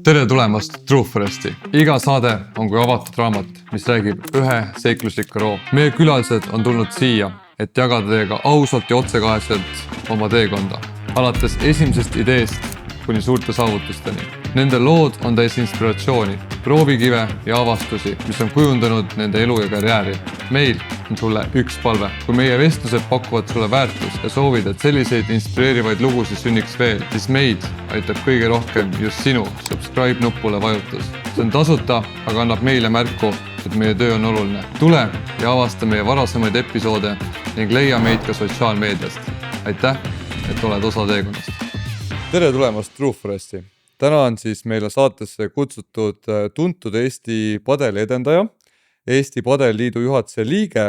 Tere tulemast True Foresti. Iga saade on kui avatud raamat, mis räägib ühe seiklusliku roo. Meie külalised on tulnud siia, et jagada teiega ausalt ja otsekaheselt oma teekonda. Alates esimesest ideest kuni suurte saavutusteni. Nende lood on täis inspiratsiooni, proovikive ja avastusi, mis on kujundanud nende elu ja karjääri. Meil on sulle üks palve. Kui meie vestlused pakuvad sulle väärtust ja soovid, et selliseid inspireerivaid lugusid sünniks veel, siis meid aitab kõige rohkem just sinu subscribe nupule vajutus. See on tasuta, aga annab meile märku, et meie töö on oluline. Tule ja avasta meie varasemaid episoode ning leia meid ka sotsiaalmeediast. Aitäh, et oled osa teekonnast. Tere tulemast True Foresti. Täna on siis meile saatesse kutsutud tuntud Eesti padeli edendaja, Eesti Padeliliidu juhatuse liige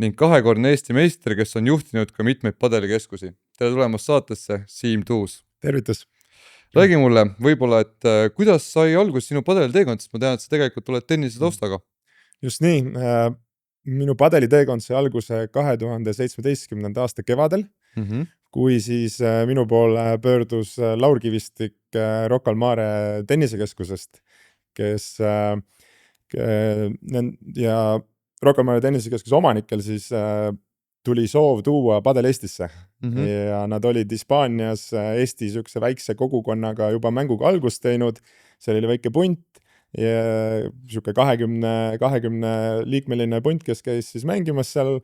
ning kahekordne Eesti meister, kes on juhtinud ka mitmeid padelikeskusi. Tere tulemast saatesse, Siim Tuus. Tervitus. Räägi mulle võib-olla, et kuidas sai algus sinu padeliteekond, sest ma tean, et sa tegelikult oled tennise taustaga. Just nii. Minu padeliteekond sai alguse 2017. aasta kevadel, kui siis minu poole pöördus Laur Kivistik Rocca al Mare tennisekeskusest, kes ja Rocca al Mare tennisekeskuse omanikel siis tuli soov tuua padel Eestisse. Ja nad olid Hispaanias Eesti sükse väikse kogukonnaga juba mänguga algust teinud. See oli väike punt ja süke 20 liikmeline punt, kes käis siis mängimas seal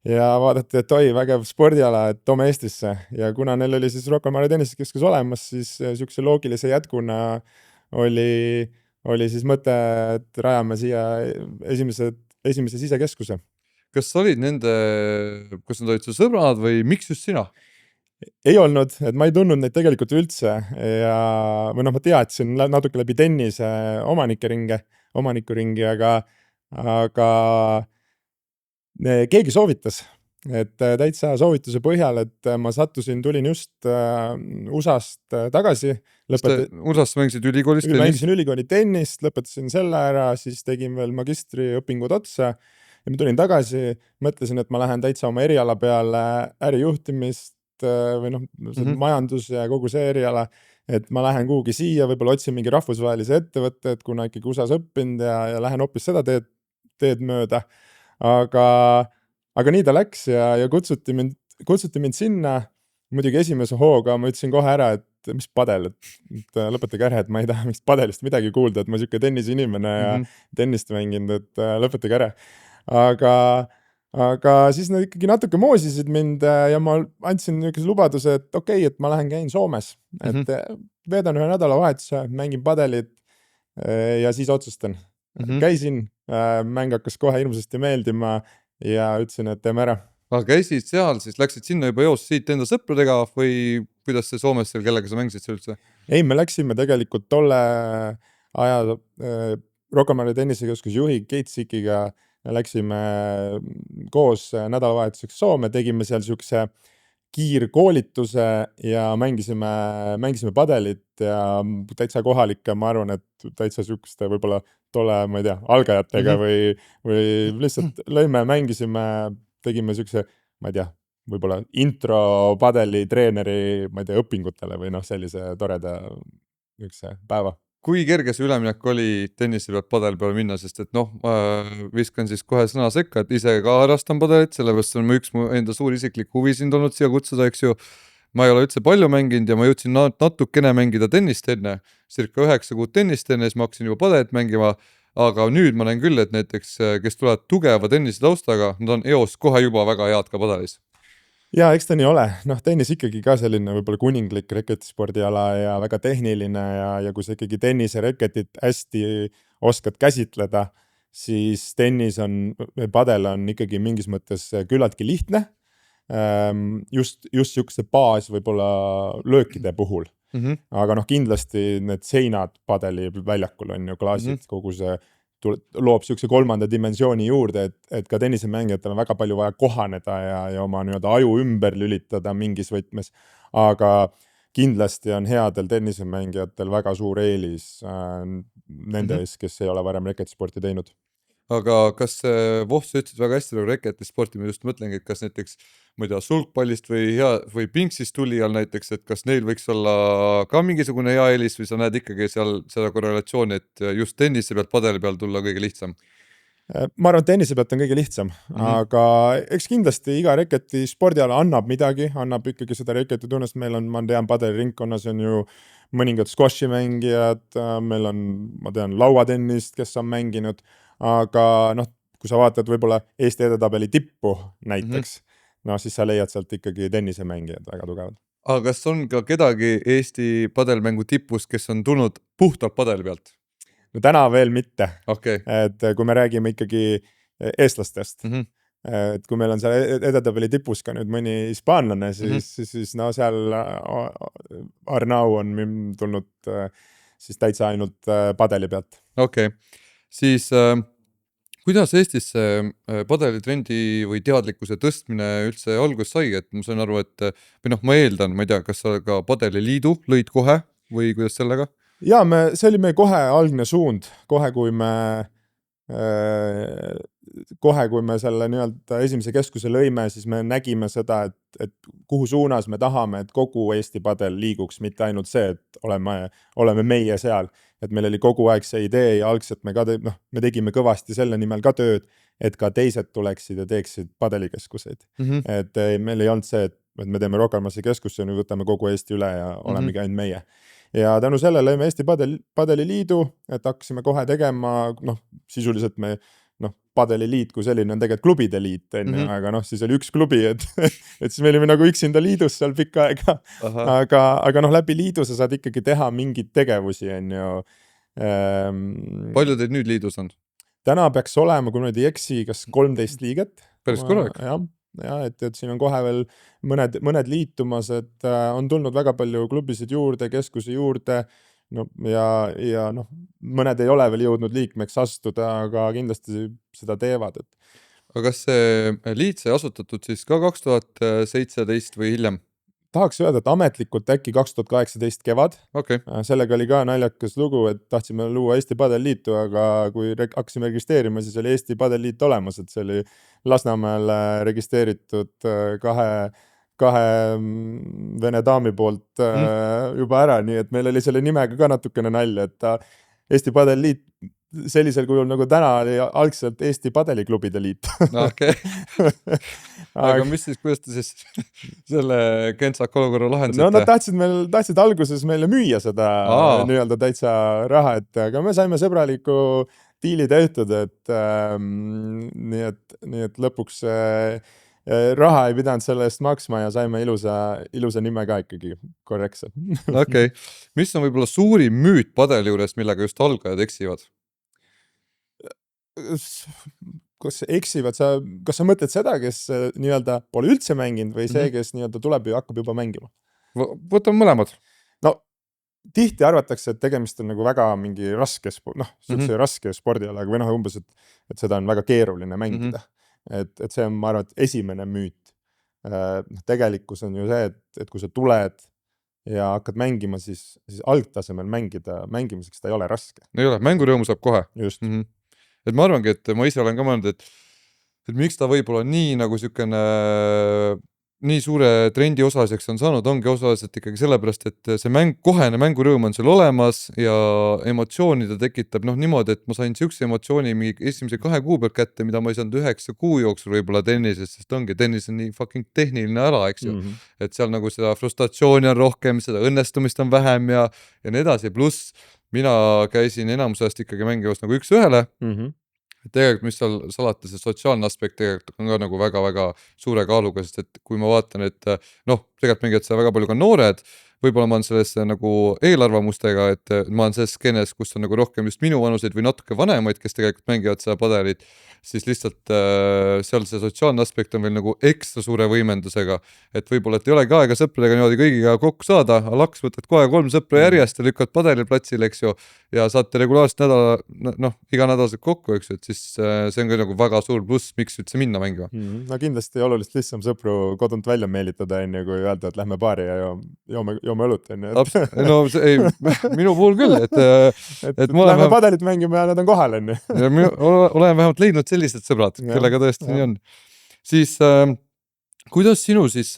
ja vaadati, et vägev spordiala, et toome Eestisse. Ja kuna neil oli siis Rocca al Mare tennisekeskus olemas, siis sükse loogilise jätkuna oli siis mõte, et rajame siia esimese sisekeskuse. Kas olid kas nad olid su sõbrad või miks just sina? Ei olnud, et ma ei tundnud neid tegelikult üldse ja ma teadsin natuke läbi tennise omanikuringi, aga keegi soovitas, et täitsa soovituse põhjal, et ma tulin just USA-st tagasi. USA-st mängisid ülikoolis tennist? Mängisin ülikooli tennist, lõpetasin selle ära, siis tegin veel magistriõpingud otsa ja ma tulin tagasi, mõtlesin, et ma lähen täitsa oma eriala peale ärijuhtimist või majandus ja kogu see eriala, et ma lähen kuhugi siia, võib-olla otsin mingi rahvusvahelise ettevõtte, et kuna ikkagi USA-s õppinud ja lähen hoopis seda teed mööda. Aga nii ta läks ja kutsuti mind sinna. Muidugi esimese hooga ma ütlesin kohe ära, et mis padel, et lõpetage ära, et ma ei taha mingist padelist midagi kuulda, et ma süke tennisinimene ja tennist mänginud, et lõpetage ära. Aga siis nad ikkagi natuke moosisid mind ja ma andsin niisuguse lubaduse, et okei, et ma lähen käin Soomes, et veedan ühe nädalavahetuse, mängin padelit ja siis otsustan. Käisin, mäng hakkas kohe hirmsasti meeldima ja ütlesin, et teeme ära. Aga käisid seal, siis läksid sinna juba joos siit enda sõpradega või kuidas see Soomes seal, kellega sa mängisid üldse? Ei, me läksime tegelikult tolle aja Rocca al Mare tennisekeskuse juhi Keit Sikiga läksime koos nädalavahetuseks Soome, tegime seal sükse kiirkoolituse ja mängisime padelit ja täitsa kohalikke, ma arvan, et täitsa sükste võib-olla tolle, ma ei tea, algajatega või lihtsalt lõime, mängisime, tegime sükse, ma ei tea, võib-olla intro padeli treeneri, ma ei tea, õpingutele või sellise toreda päeva. Kui kerge see üleminek oli tennise pealt padel peale minna, sest et viskan siis kohe sõna sekka, et ise ka harrastan padelit, sellepärast on üks mu enda suur isiklik huvi sind olnud siia kutsuda, eks ju. Ma ei ole üldse palju mänginud ja ma jõudsin natukene mängida tennist enne, circa 9 kuud tennist enne, siis ma hakkasin juba padelit mängima, aga nüüd ma näen küll, et näiteks, kes tulevad tugeva tennise taustaga, nad on eos kohe juba väga head ka padelis. Ja eks ta nii ole. Tennis ikkagi ka selline võib-olla kuninglik reketispordiala ja väga tehniline ja kui sa ikkagi tennise reketit hästi oskad käsitleda, siis padel on ikkagi mingis mõttes küllaltki lihtne. Just sükse baas võib-olla löökide puhul. Aga kindlasti need seinad padeli väljakul on ju klaasid, kogu see loob sükse kolmanda dimensiooni juurde, et ka tennisemängijatel on väga palju vaja kohaneda ja oma aju ümber lülitada mingis võtmes. Aga kindlasti on headel tennisemängijatel väga suur eelis nende ees, kes ei ole varem reketisporti teinud. aga kas Voh, sa ütlesid väga hästi nagu reketisporti, ma just mõtlengi, et kas näiteks, ma ei tea, sulgpallist või pinksist tulijal näiteks, et kas neil võiks olla ka mingisugune hea eelis või sa näed ikkagi seal seda korrelatsiooni, et just tennise pealt padeli peal tulla kõige lihtsam? Ma arvan, et tennise pealt on kõige lihtsam, aga eks kindlasti iga reketi spordiala annab midagi, annab ikkagi seda reketi tunnust. Meil on, ma tean, padeliringkonnas on ju mõningad squashi mängijad, meil on, ma tean, lauatennist, kes on mänginud, aga noh, kui sa vaatad võib-olla Eesti edetabeli tippu näiteks, no siis sa leiad sealt ikkagi tennisemängijad väga tugevad. Aga kas on ka kedagi Eesti padelmängu tipust, kes on tulnud puhtalt padeli pealt? No täna veel mitte. Okay. Et kui me räägime ikkagi eestlastest, et kui meil on seal edetabeli tipus ka nüüd mõni hispaanlane, siis no seal Arnau on tulnud siis täitsa ainult padeli pealt. Okay. Siis kuidas Eestis padelitrendi või teadlikkuse tõstmine üldse algus sai, et ma sain aru, et või noh, ma eeldan, ma ei tea, kas sa ka padeliliidu lõid kohe või kuidas sellega? Jaa, see oli meie kohe algne suund, kohe kui me selle nii-öelda esimese keskuse lõime, siis me nägime seda, et kuhu suunas me tahame, et kogu Eesti padel liiguks, mitte ainult see, et oleme meie seal. Et meil oli kogu aeg see idee ja algselt me tegime kõvasti selle nimel ka tööd, et ka teised tuleksid ja teeksid padelikeskuseid. Et meil ei olnud see, et me teeme Rocca al Mare keskusse ja nüüd võtame kogu Eesti üle ja olemegi ainult meie. Ja tänu selle lõime Eesti padeliliidu, et hakkasime kohe tegema, sisuliselt me, padeliliit kui selline on tegelikult klubide liit, aga siis oli üks klubi, et siis me olime nagu üksinda liidus seal pikka aega, aga läbi liidu sa saad ikkagi teha mingeid tegevusi, on ju. Palju teid nüüd liidus on? Täna peaks olema, kui nüüd ei eksi, kas 13 liiget. Päris korralik. Ja, et siin on kohe veel mõned liitumas, et on tulnud väga palju klubisid juurde, keskusi juurde, ja mõned ei ole veel jõudnud liikmeks astuda, aga kindlasti seda teevad. Aga kas see liit sai asutatud siis ka 2017 või hiljem? Tahaks öelda, et ametlikult äkki 2018 kevad. Okay. Sellega oli ka naljakas lugu, et tahtsime luua Eesti padeliliitu, aga kui hakkasime registreerima, siis oli Eesti padeliliit olemas, et see oli Lasnamäel registreeritud kahe vene daami poolt juba ära, nii et meil oli selle nimega ka natukene nalja, et Eesti padeliliit sellisel kujul nagu täna oli algselt Eesti padeliklubide liit. Okay. Aga mis siis, kuidas te siis selle kentsaka olukorra lahendasite? No nad tahtsid alguses meile müüa seda nii-öelda täitsa raha, aga me saime sõbraliku diili tehtud, et nii et lõpuks raha ei pidanud selle eest maksma ja saime ilusa nime ka ikkagi korrektselt. Okay. Mis on võib-olla suurim müüt padeli juures, millega just algajad eksivad? Kas eksivad, kas sa mõtled seda, kes nii-öelda pole üldse mänginud või see, kes nii-öelda tuleb ja hakkab juba mängima? Võtame mõlemad. No, tihti arvatakse, et tegemist on nagu väga mingi raske spordiala, või umbes, et seda on väga keeruline mängida. Et see on, ma arvan, et esimene müüt. Tegelikkus on ju see, et kui sa tuled ja hakkad mängima, siis algtasemel mängimiseks ta ei ole raske. Ei ole, mängurõõmu saab kohe. Just. Et ma arvangi, et ma ise olen ka mõelnud, et miks ta võib-olla nii nagu sükene nii suure trendi osaliseks on saanud, ongi osaliselt ikkagi sellepärast, et see kohene mängurõõm on seal olemas ja emotsiooni ta tekitab niimoodi, et ma sain siukse emotsiooni esimese 2 kuu pealt kätte, mida ma ei saanud 9 kuu jooksul võib-olla tennises, sest ongi tennis on nii fucking tehniline ala, eks ju. Et seal nagu seda frustratsiooni on rohkem, seda õnnestumist on vähem ja nii edasi, pluss mina käisin enamusest ikkagi mängimas nagu üks ühele. Tegelikult, mis seal salata, see sotsiaalne aspekt tegelikult on ka nagu väga-väga suure kaaluga, sest et kui ma vaatan, et tegelikult mängivad seda väga palju ka noored, võib-olla ma olen selles nagu eelarvamustega, et ma olen selles skeenes, kus on nagu rohkem just minu vanuseid või natuke vanemaid, kes tegelikult mängivad seda padelit, siis lihtsalt seal see sotsiaalne aspekt on veel nagu ekstra suure võimendusega, et võib-olla, et ei olegi aega sõpradega niimoodi kõigiga kokku saada, laks võtad kohe 3 sõpra järjest ja lükkad padeliplatsile, eks ju, ja saate regulaarselt iganädalaselt kokku, eks ju, et siis see on ka nagu väga suur pluss, miks üldse minna mängima. No kindlasti oluliselt lihtsam sõpru kodunt välja meelitada, enne kui öelda, et lähme baari ja joome õlut, on ju. No ei, minu puhul küll, et me läheme padelit mängima ja nad on kohal, on ju. Olen vähemalt leidnud sellised sõbrad, kellega tõesti nii on. Siis kuidas sinu siis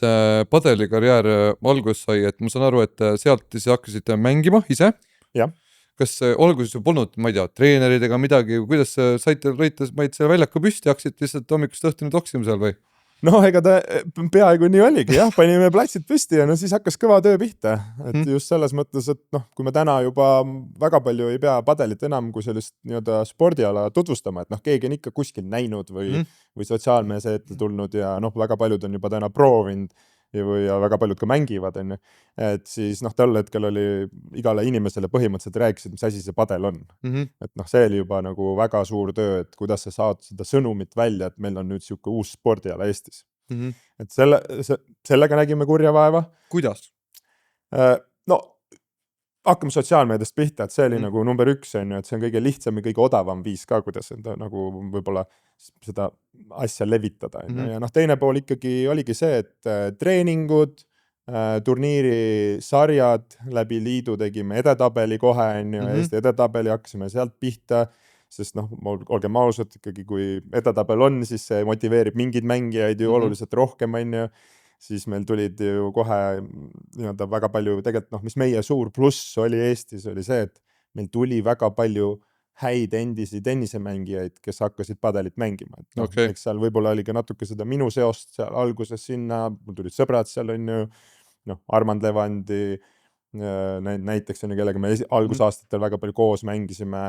padelikarjäär alguses sai, et ma saan aru, et sealt siis hakkasid mängima ise? Jah. Kas alguses ju polnud, ma ei tea, treenerid ega midagi, kuidas saite selle väljaku püsti, hakkasid lihtsalt hommikust õhtuni toksima seal või? No ega ta peaaegu nii oligi, jah, panime platsid püsti ja no siis hakkas kõva töö pihta. Et just selles mõttes, et noh, kui me täna juba väga palju ei pea padelit enam kui sellist nii-öelda spordiala tutvustama, et noh, keegi on ikka kuskil näinud või sotsiaalmeedia ette tulnud ja noh, väga paljud on juba täna proovinud ja väga paljud ka mängivad, on ju. Et siis noh, tol hetkel oli igale inimesele põhimõtteliselt rääkisid, mis asi see padel on. Et noh, see oli juba nagu väga suur töö, et kuidas sa saad seda sõnumit välja, et meil on nüüd siuke uus spordiala Eestis. Et sellega nägime kurja vaeva. Kuidas? No, hakkame sotsiaalmeediast pihta, et see oli nagu number 1, on ju, et see on kõige lihtsam ja kõige odavam viis ka, kuidas nagu võib-olla seda asja levitada. Ja noh, teine pool ikkagi oligi see, et treeningud, turniirisarjad läbi liidu tegime edetabeli kohe, on ju, Eesti edetabeli hakkasime sealt pihta, sest noh, olgem ausad, ikkagi kui edetabel on, siis see motiveerib mingeid mängijaid ju oluliselt rohkem, on ju. Siis meil tulid ju kohe nii-öelda väga palju, tegelikult noh, mis meie suur pluss oli Eestis, oli see, et meil tuli väga palju häid endisi tennisemängijaid, kes hakkasid padelit mängima. Et noh, eks seal võib-olla oli ka natuke seda minu seost seal alguses sinna, mul tulid sõbrad seal, on ju, noh, Armand Levandi näiteks, on ju, kellega me algusaastatel väga palju koos mängisime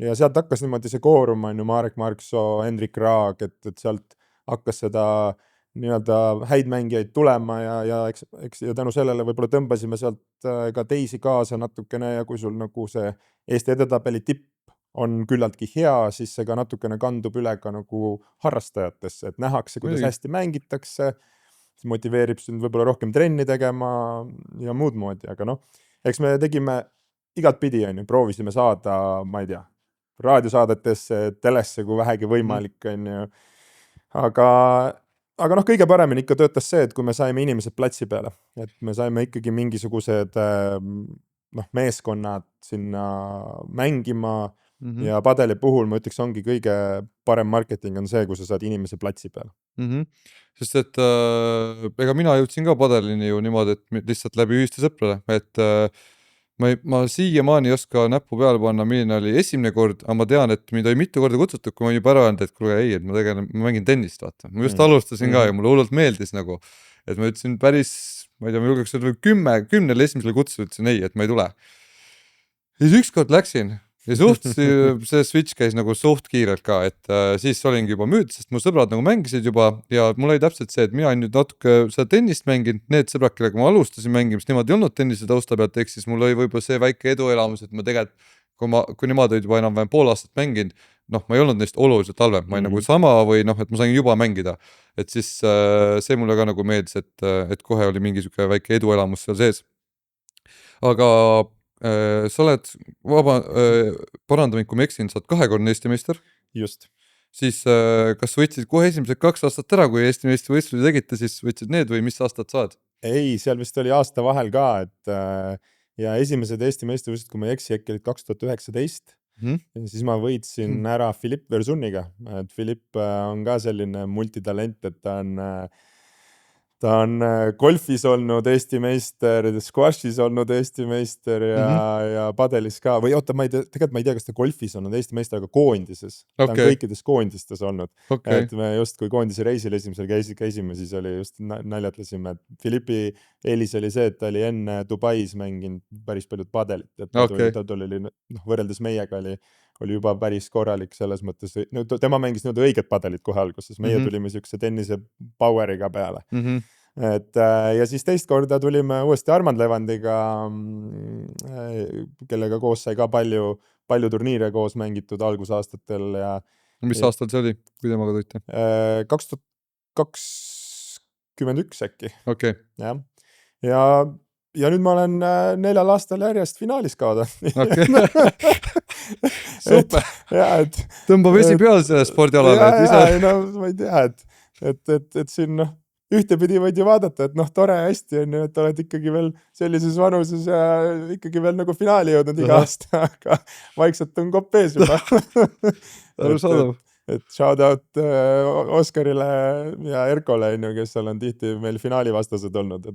ja sealt hakkas niimoodi see koorum, on ju, Marek Marksoo, Hendrik Raag, et sealt hakkas seda nii-öelda häid mängijaid tulema ja eks ja tänu sellele võib-olla tõmbasime sealt ka teisi kaasa natukene ja kui sul nagu see Eesti edetabeli tipp on küllaltki hea, siis see ka natukene kandub üle ka nagu harrastajatesse, et nähakse, kuidas hästi mängitakse, siis motiveerib sind võib-olla rohkem trenni tegema ja muud moodi, aga noh, eks me tegime igat pidi, on ju, proovisime saada, ma ei tea, raadiosaadetesse, telesse, kui vähegi võimalik, on ju, aga noh, kõige paremini ikka töötas see, et kui me saime inimesed platsi peale, et me saime ikkagi mingisugused meeskonnad sinna mängima ja padeli puhul ma ütleks ongi kõige parem marketing on see, kui sa saad inimese platsi peale. Sest et ega mina jõudsin ka padelini ju niimoodi, et lihtsalt läbi ühiste sõprale, et ma siiamaani ei oska näppu peale panna, milline oli esimene kord, aga ma tean, et mind oli mitu korda kutsutud, kui ma juba ära öelnud, et kuule ei, et ma mängin tennist, vaata. Ma just alustasin ka ja mulle hullult meeldis nagu, et ma ütlesin päris, ma ei tea, ma julgeks öelda 10 esimesele kutsusid, ütlesin ei, et ma ei tule. Ja siis ükskord läksin ja see switch käis nagu suht kiirelt ka, et siis olingi juba müüd, sest mu sõbrad nagu mängisid juba ja mul oli täpselt see, et mina nüüd natuke seda tennist mängin, need sõbrad, kellega ma alustasin mängimist, nemad ei olnud tennise tausta pealt, ehk siis mul oli võib-olla see väike eduelamus, et ma tegelikult, kui nemad olid juba enam-vähem pool aastat mänginud, noh, ma ei olnud neist oluliselt halvem, ma ei nagu sama või noh, et ma sain juba mängida, et siis see mulle ka nagu meeldis, et kohe oli mingi siuke väike eduelamus seal sees. Aga sa oled, parandamine, kui ma eksin, sa oled 2-kordne Eesti meister. Just. Siis kas võtsid kohe esimesed 2 aastat ära, kui Eesti meistri võistlusi tegite, siis võtsid need või mis aastat saad? Ei, seal vist oli aasta vahel ka, et ja esimesed Eesti meistrivõistlused, kui ma ei eksi, äkki olid 2019. Ja siis ma võitsin ära Philipp Versuniga, et Philipp on ka selline multitalent, et ta on golfis olnud Eesti meister, squashis olnud Eesti meister ja padelis ka, või oota, tegelikult ma ei tea, kas ta golfis olnud Eesti meister, aga koondises. Ta on kõikides koondistes olnud. Et me just, kui koondise reisil esimesel käisime, siis oli just naljatlesime, et Philippi eelis oli see, et ta oli enne Dubais mänginud päris paljud padelit, et ta oli võrreldes meiega oli juba päris korralik selles mõttes, tema mängis nõuda õiget padelit kohe alguses, meie tulime siukse tennise poweriga peale. Et ja siis teist korda tulime uuesti Armand Levandiga, kellega koos sai ka palju turniire koos mängitud algusaastatel ja mis aastal see oli, kui temaga tulite? 2021 äkki. Ja nüüd ma olen 4 aastal järjest finaalis kaoda. Super. Tõmba vesi peal selle spordialale. No ma ei tea, et siin ühtepidi võid ju vaadata, et noh, tore hästi on ju, et oled ikkagi veel sellises vanuses ja ikkagi veel nagu finaali jõudnud iga aasta, aga vaikselt on kopp ees juba. Arusaadav. et shout out Oskarile ja Erkole, kes on tihti meil finaali vastased olnud.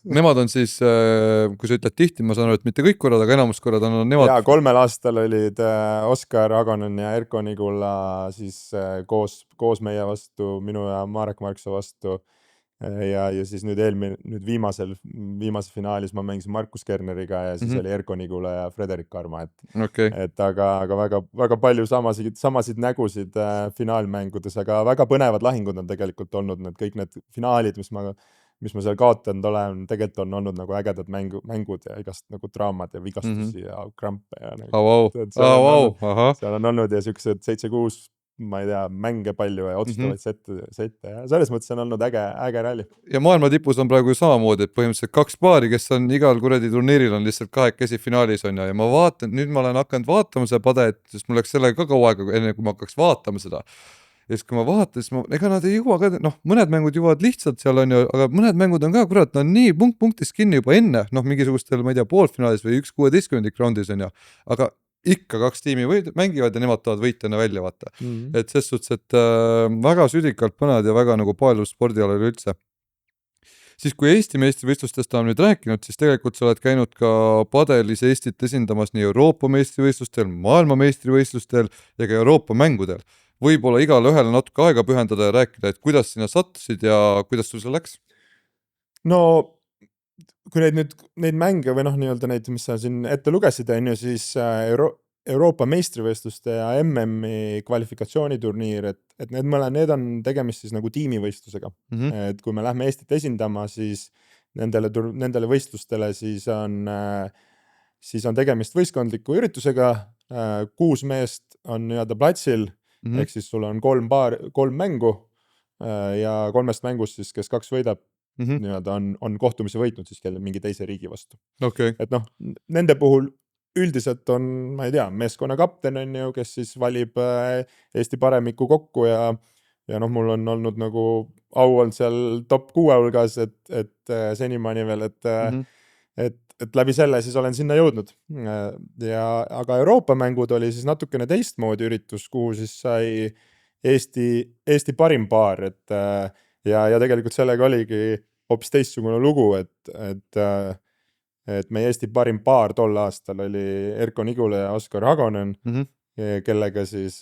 Nemad on siis, kui sa ütled tihti, ma saan aru, et mitte kõik korrad, aga enamus korrad on nemad. Ja 3 aastal olid Oskar Agonen ja Erko Nigula siis koos meie vastu, minu ja Marek Marksoo vastu. Ja siis nüüd viimase finaalis ma mängisin Markus Kerneriga ja siis oli Erko Nigula ja Frederik Karma. Et aga väga palju samasid nägusid finaalmängudes, aga väga põnevad lahingud on tegelikult olnud kõik need finaalid, mis ma seal kaotanud olen, tegelikult on olnud nagu ägedad mängud ja igast nagu draamad ja vigastusi ja krampe ja seal on olnud ja siuksed 7-6 ma ei tea, mänge palju ja otsustavaid sette ja selles mõttes on olnud äge ralli. Ja maailma tipus on praegu samamoodi, et põhimõtteliselt 2 paari, kes on igal kuradi turniiril on lihtsalt 2 finaalis on ja ma vaatan, nüüd ma olen hakanud vaatama seda padet, sest mul läks sellega ka kaua aega, enne kui ma hakkaks vaatama seda. Ja siis kui ma vaatan, siis ega nad ei jõua ka, mõned mängud jõuavad lihtsalt seal on ju, aga mõned mängud on ka, kurat, on nii punktis kinni juba enne, mingisugustel, ma ei tea, poolfinaalis või 1/16 raundis on ju, aga ikka 2 tiimi mängivad ja nemad tahavad võitjana välja vaata. Et ses suhtes, et väga südikalt põnevad ja väga nagu paelus spordialal üldse. Siis kui Eesti meistrivõistlustest on nüüd rääkinud, siis tegelikult sa oled käinud ka padelis Eestit esindamas nii Euroopa meistrivõistlustel, maailma meistrivõistlustel ja ka Euroopa mängudel. Võib-olla igale ühele natuke aega pühendada ja rääkida, et kuidas sina sattusid ja kuidas sul see läks? No kui neid mänge või nii-öelda neid, mis sa siin ette lugesid, siis Euroopa meistrivõistluste ja MM-i kvalifikatsiooniturniir, et need on tegemist siis nagu tiimivõistlusega. Et kui me lähme Eestit esindama, siis nendele võistlustele siis on tegemist võistkondliku üritusega. 6 meest on nii-öelda platsil, ehk siis sul on 3 mängu ja 3 mängust siis, kes 2 võidab, nii-öelda on kohtumise võitnud siis mingi teise riigi vastu. Et nende puhul üldiselt on, ma ei tea, meeskonna kapten on ju, kes siis valib Eesti paremiku kokku ja mul on olnud nagu au olnud seal top 6 hulgas, et senimaani veel, et läbi selle siis olen sinna jõudnud. Aga Euroopa mängud oli siis natukene teistmoodi üritus, kuhu siis sai Eesti parim paar, ja tegelikult sellega oligi hoopis teistsugune lugu, et meie Eesti parim paar tol aastal oli Erko Nigula ja Oskar Agonen, kellega siis,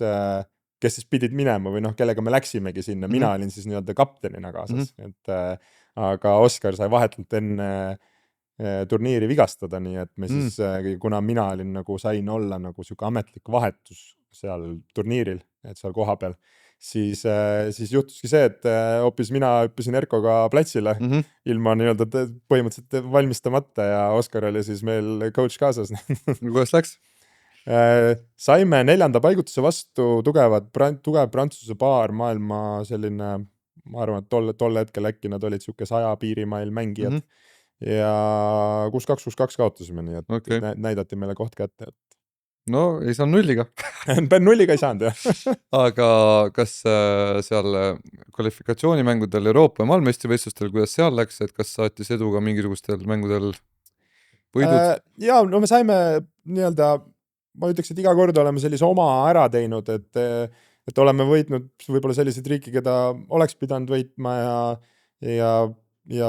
kes siis pidid minema või kellega me läksimegi sinna. Mina olin siis nii-öelda kaptenina kaasas, aga Oskar sai vahetult enne turniiri vigastada, nii et me siis, kuna mina olin sain olla nagu siuke ametlik vahetus seal turniiril, et seal koha peal, siis juhtuski see, et hoopis mina hüppasin Erkoga platsile ilma nii-öelda põhimõtteliselt valmistamata ja Oskar oli siis meil coach kaasas. Kuidas läks? Saime 4. paigutuse vastu tugev Prantsuse paar, maailma selline, ma arvan, et tol hetkel äkki nad olid siuke 100 piirimail mängijad ja 6-2, 6-2 kaotasime, nii et näidati meile koht kätte. No ei saanud nulliga. Nulliga ei saanud, jah. Aga kas seal kvalifikatsioonimängudel Euroopa ja maailmameistrivõistlustel, kuidas seal läks, et kas saatis edu ka mingisugustel mängudel võidud? Ja me saime nii-öelda, ma ütleks, et iga kord oleme sellise oma ära teinud, et oleme võitnud võib-olla selliseid riiki, keda oleks pidanud võitma ja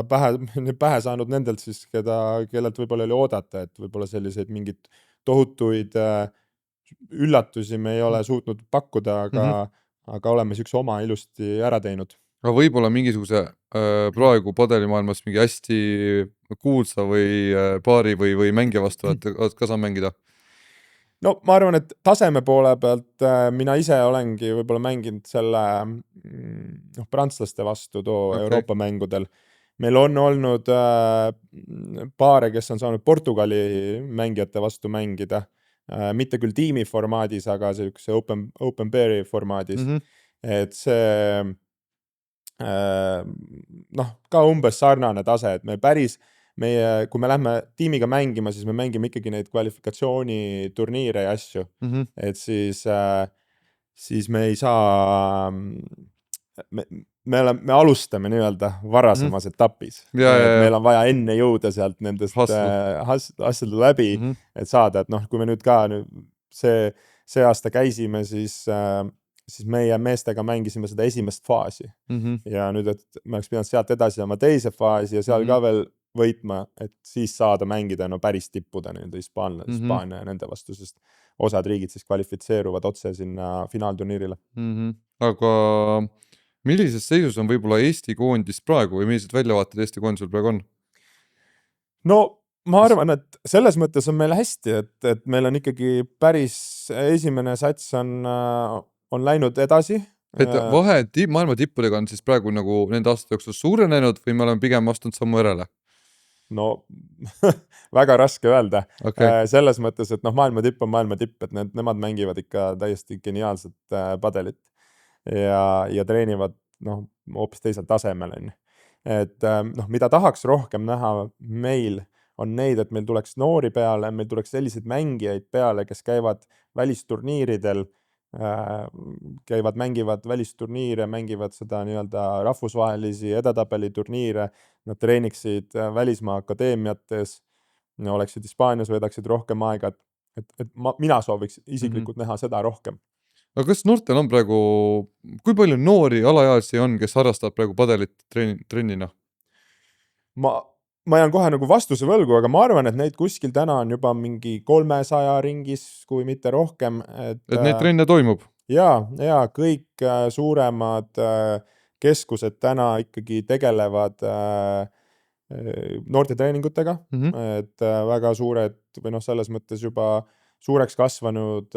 pähe saanud nendelt siis, kellelt võib-olla oli oodata, et võib-olla selliseid mingid tohutuid üllatusi me ei ole suutnud pakkuda, aga oleme siukse oma ilusti ära teinud. Aga võib-olla mingisuguse praegu padelimaailmas mingi hästi kuulsa või paari või mängija vastu, et ka saa mängida? No ma arvan, et taseme poole pealt mina ise olengi võib-olla mänginud selle prantslaste vastu Euroopa mängudel. Meil on olnud paare, kes on saanud Portugali mängijate vastu mängida, mitte küll tiimi formaadis, aga see open pair'i formaadis. Et see ka umbes sarnane tase, et kui me lähme tiimiga mängima, siis me mängime ikkagi neid kvalifikatsiooniturniire ja asju. Et siis me ei saa me alustame nii-öelda varasemas etapis, et meil on vaja enne jõuda sealt nendest asjade läbi, et saada, et noh, kui me nüüd ka see aasta käisime, siis meie meestega mängisime seda esimest faasi ja nüüd, et me oleks pidanud sealt edasi oma teise faasi ja seal ka veel võitma, et siis saada mängida päris tippuda nii-öelda Hispaania ja nende vastu, sest osad riigid siis kvalifitseeruvad otse sinna finaalturniirile. Aga millises seisus on võib-olla Eesti koondis praegu või millised väljavaated Eesti koondisel praegu on? No ma arvan, et selles mõttes on meil hästi, et meil on ikkagi päris esimene sats on läinud edasi. Et vahe maailma tippudega on siis praegu nagu nende aastate jooksul suurenenud või me oleme pigem astunud sammu järele? No väga raske öelda. Selles mõttes, et maailma tipp on maailma tipp, et nemad mängivad ikka täiesti geniaalset padelit ja treenivad hoopis teisel tasemel. Et mida tahaks rohkem näha meil on neid, et meil tuleks noori peale, meil tuleks selliseid mängijaid peale, kes käivad välisturniiridel, mängivad välisturniire, mängivad seda nii-öelda rahvusvahelisi edetabeliturniire, nad treeniksid välismaa akadeemiates, oleksid Hispaanias, veedaksid rohkem aega, et mina sooviks isiklikult näha seda rohkem. Aga kas noortel on praegu, kui palju noori alaealisi on, kes harrastavad praegu padelit trennina? Ma jään kohe nagu vastuse võlgu, aga ma arvan, et neid kuskil täna on juba mingi 300 ringis, kui mitte rohkem. Et neid trenne toimub? Ja kõik suuremad keskused täna ikkagi tegelevad noorte treeningutega, et väga suured või selles mõttes juba suureks kasvanud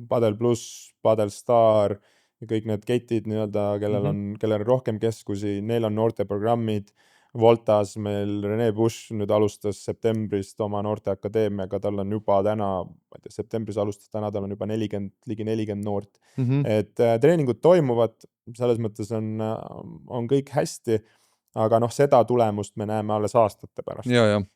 Padel Plus, Padel Star ja kõik need ketid nii-öelda, kellel on rohkem keskusi, neil on noorteprogrammid. Voltas meil Rene Bush nüüd alustas septembrist oma noorteakadeemiaga, tal on juba täna, septembris alustas täna, tal on juba ligi 40 noort. Et treeningud toimuvad, selles mõttes on kõik hästi, aga seda tulemust me näeme alles aastate pärast.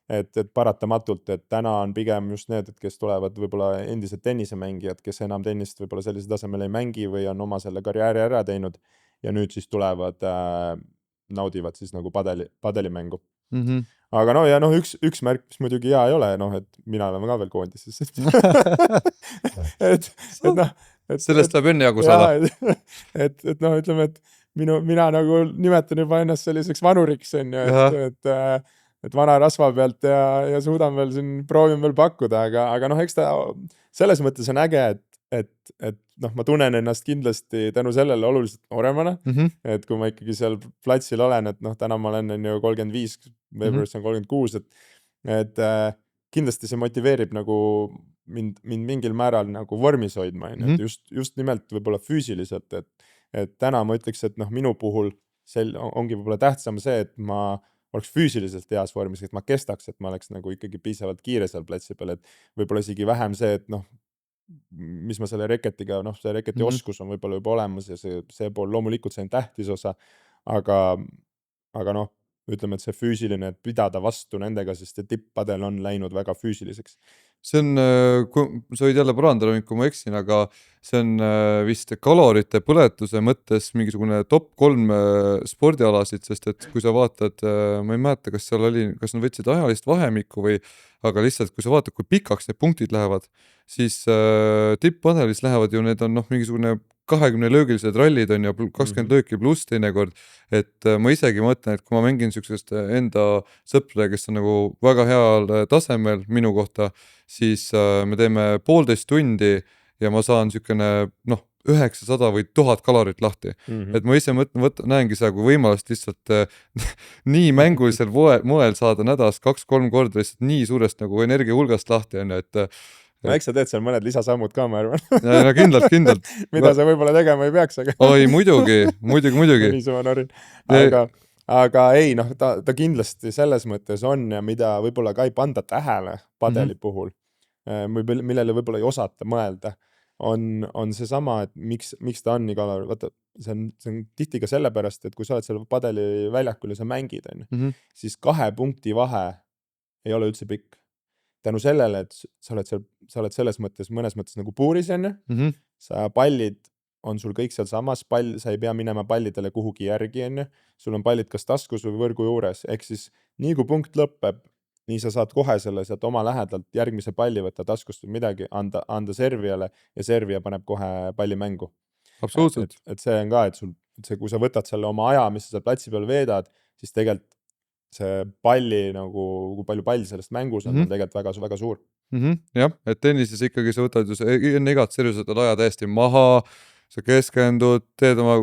Et paratamatult, et täna on pigem just need, et kes tulevad võib-olla endised tennisemängijad, kes enam tennist võib-olla sellise tasemel ei mängi või on oma selle karjääri ära teinud ja nüüd siis tulevad naudivad siis nagu padelimängu. Aga üks märk, mis muidugi hea ei ole, et mina olen ka veel koondises. Sellest läheb enne jagu saada. Et ütleme, et mina nagu nimetan juba ennast selliseks vanuriks, et vana rasva pealt ja suudan veel siin, proovin veel pakkuda, aga eks ta selles mõttes on äge, et ma tunnen ennast kindlasti tänu sellele oluliselt nooremana, et kui ma ikkagi seal platsil olen, et täna ma olen ju 35, veebruaris on 36, et kindlasti see motiveerib nagu mind mingil määral nagu vormis hoidma, et just nimelt võib-olla füüsiliselt, et täna ma ütleks, et minu puhul ongi võib-olla tähtsam see, et ma oleks füüsiliselt heas vormis, et ma kestaks, et ma oleks nagu ikkagi piisavalt kiire seal platsi peal, et võib-olla isegi vähem see, et mis ma selle reketiga, see reketi oskus on võib-olla juba olemas ja see pool loomulikult see on tähtis osa, aga ütleme, et see füüsiline, et pidada vastu nendega, sest see tipppadel on läinud väga füüsiliseks. See on, sa võid jälle parandada, kui ma eksin, aga see on vist kalorite põletuse mõttes mingisugune top 3 spordialasid, sest et kui sa vaatad, ma ei mäleta, kas nad võtsid ajalist vahemikku või, aga lihtsalt kui sa vaatad, kui pikaks need punktid lähevad, siis tipppadelis lähevad ju, need on mingisugune 20-löögilised rallid on ja 20 lööki pluss teinekord, et ma isegi mõtlen, et kui ma mängin sellisest enda sõpradega, kes on nagu väga heal tasemel minu kohta, siis me teeme 1,5 tundi ja ma saan niisugune 900 või 1000 kalorit lahti. Et ma ise näengi seda kui võimalust lihtsalt nii mängulisel moel saada nädalas 2-3 korda lihtsalt nii suurest nagu energia hulgast lahti on, et eks sa teed seal mõned lisasammud ka, ma arvan. Kindlalt. Mida sa võib-olla tegema ei peaks, aga oi, muidugi. Niisama norin. Aga ei, ta kindlasti selles mõttes on ja mida võib-olla ka ei panda tähele padeli puhul, millele võib-olla ei osata mõelda, on see sama, et miks ta on nii kalor. Vaata, see on tihti ka sellepärast, et kui sa oled seal padeli väljakul ja sa mängid, siis 2 punkti vahe ei ole üldse pikk. Tänu sellele, et sa oled selles mõttes, mõnes mõttes nagu puuris, sa pallid on sul kõik seal samas, pall, sa ei pea minema pallidele kuhugi järgi, onju. Sul on pallid kas taskus või võrgu juures, ehk siis nii kui punkt lõpeb, nii sa saad kohe selle sealt oma lähedalt järgmise palli võtta taskust või midagi, anda servijale ja servija paneb kohe palli mängu. Absoluutselt. Et see on ka, et sul, kui sa võtad selle oma aja, mis sa seal platsi peal veedad, siis tegelikult see palli nagu, kui palju pall sellest mängus on, on tegelikult väga, väga suur. Jah, et tennises ikkagi sa võtad ju enne igat servi võtad aja täiesti maha, sa keskendud, teed oma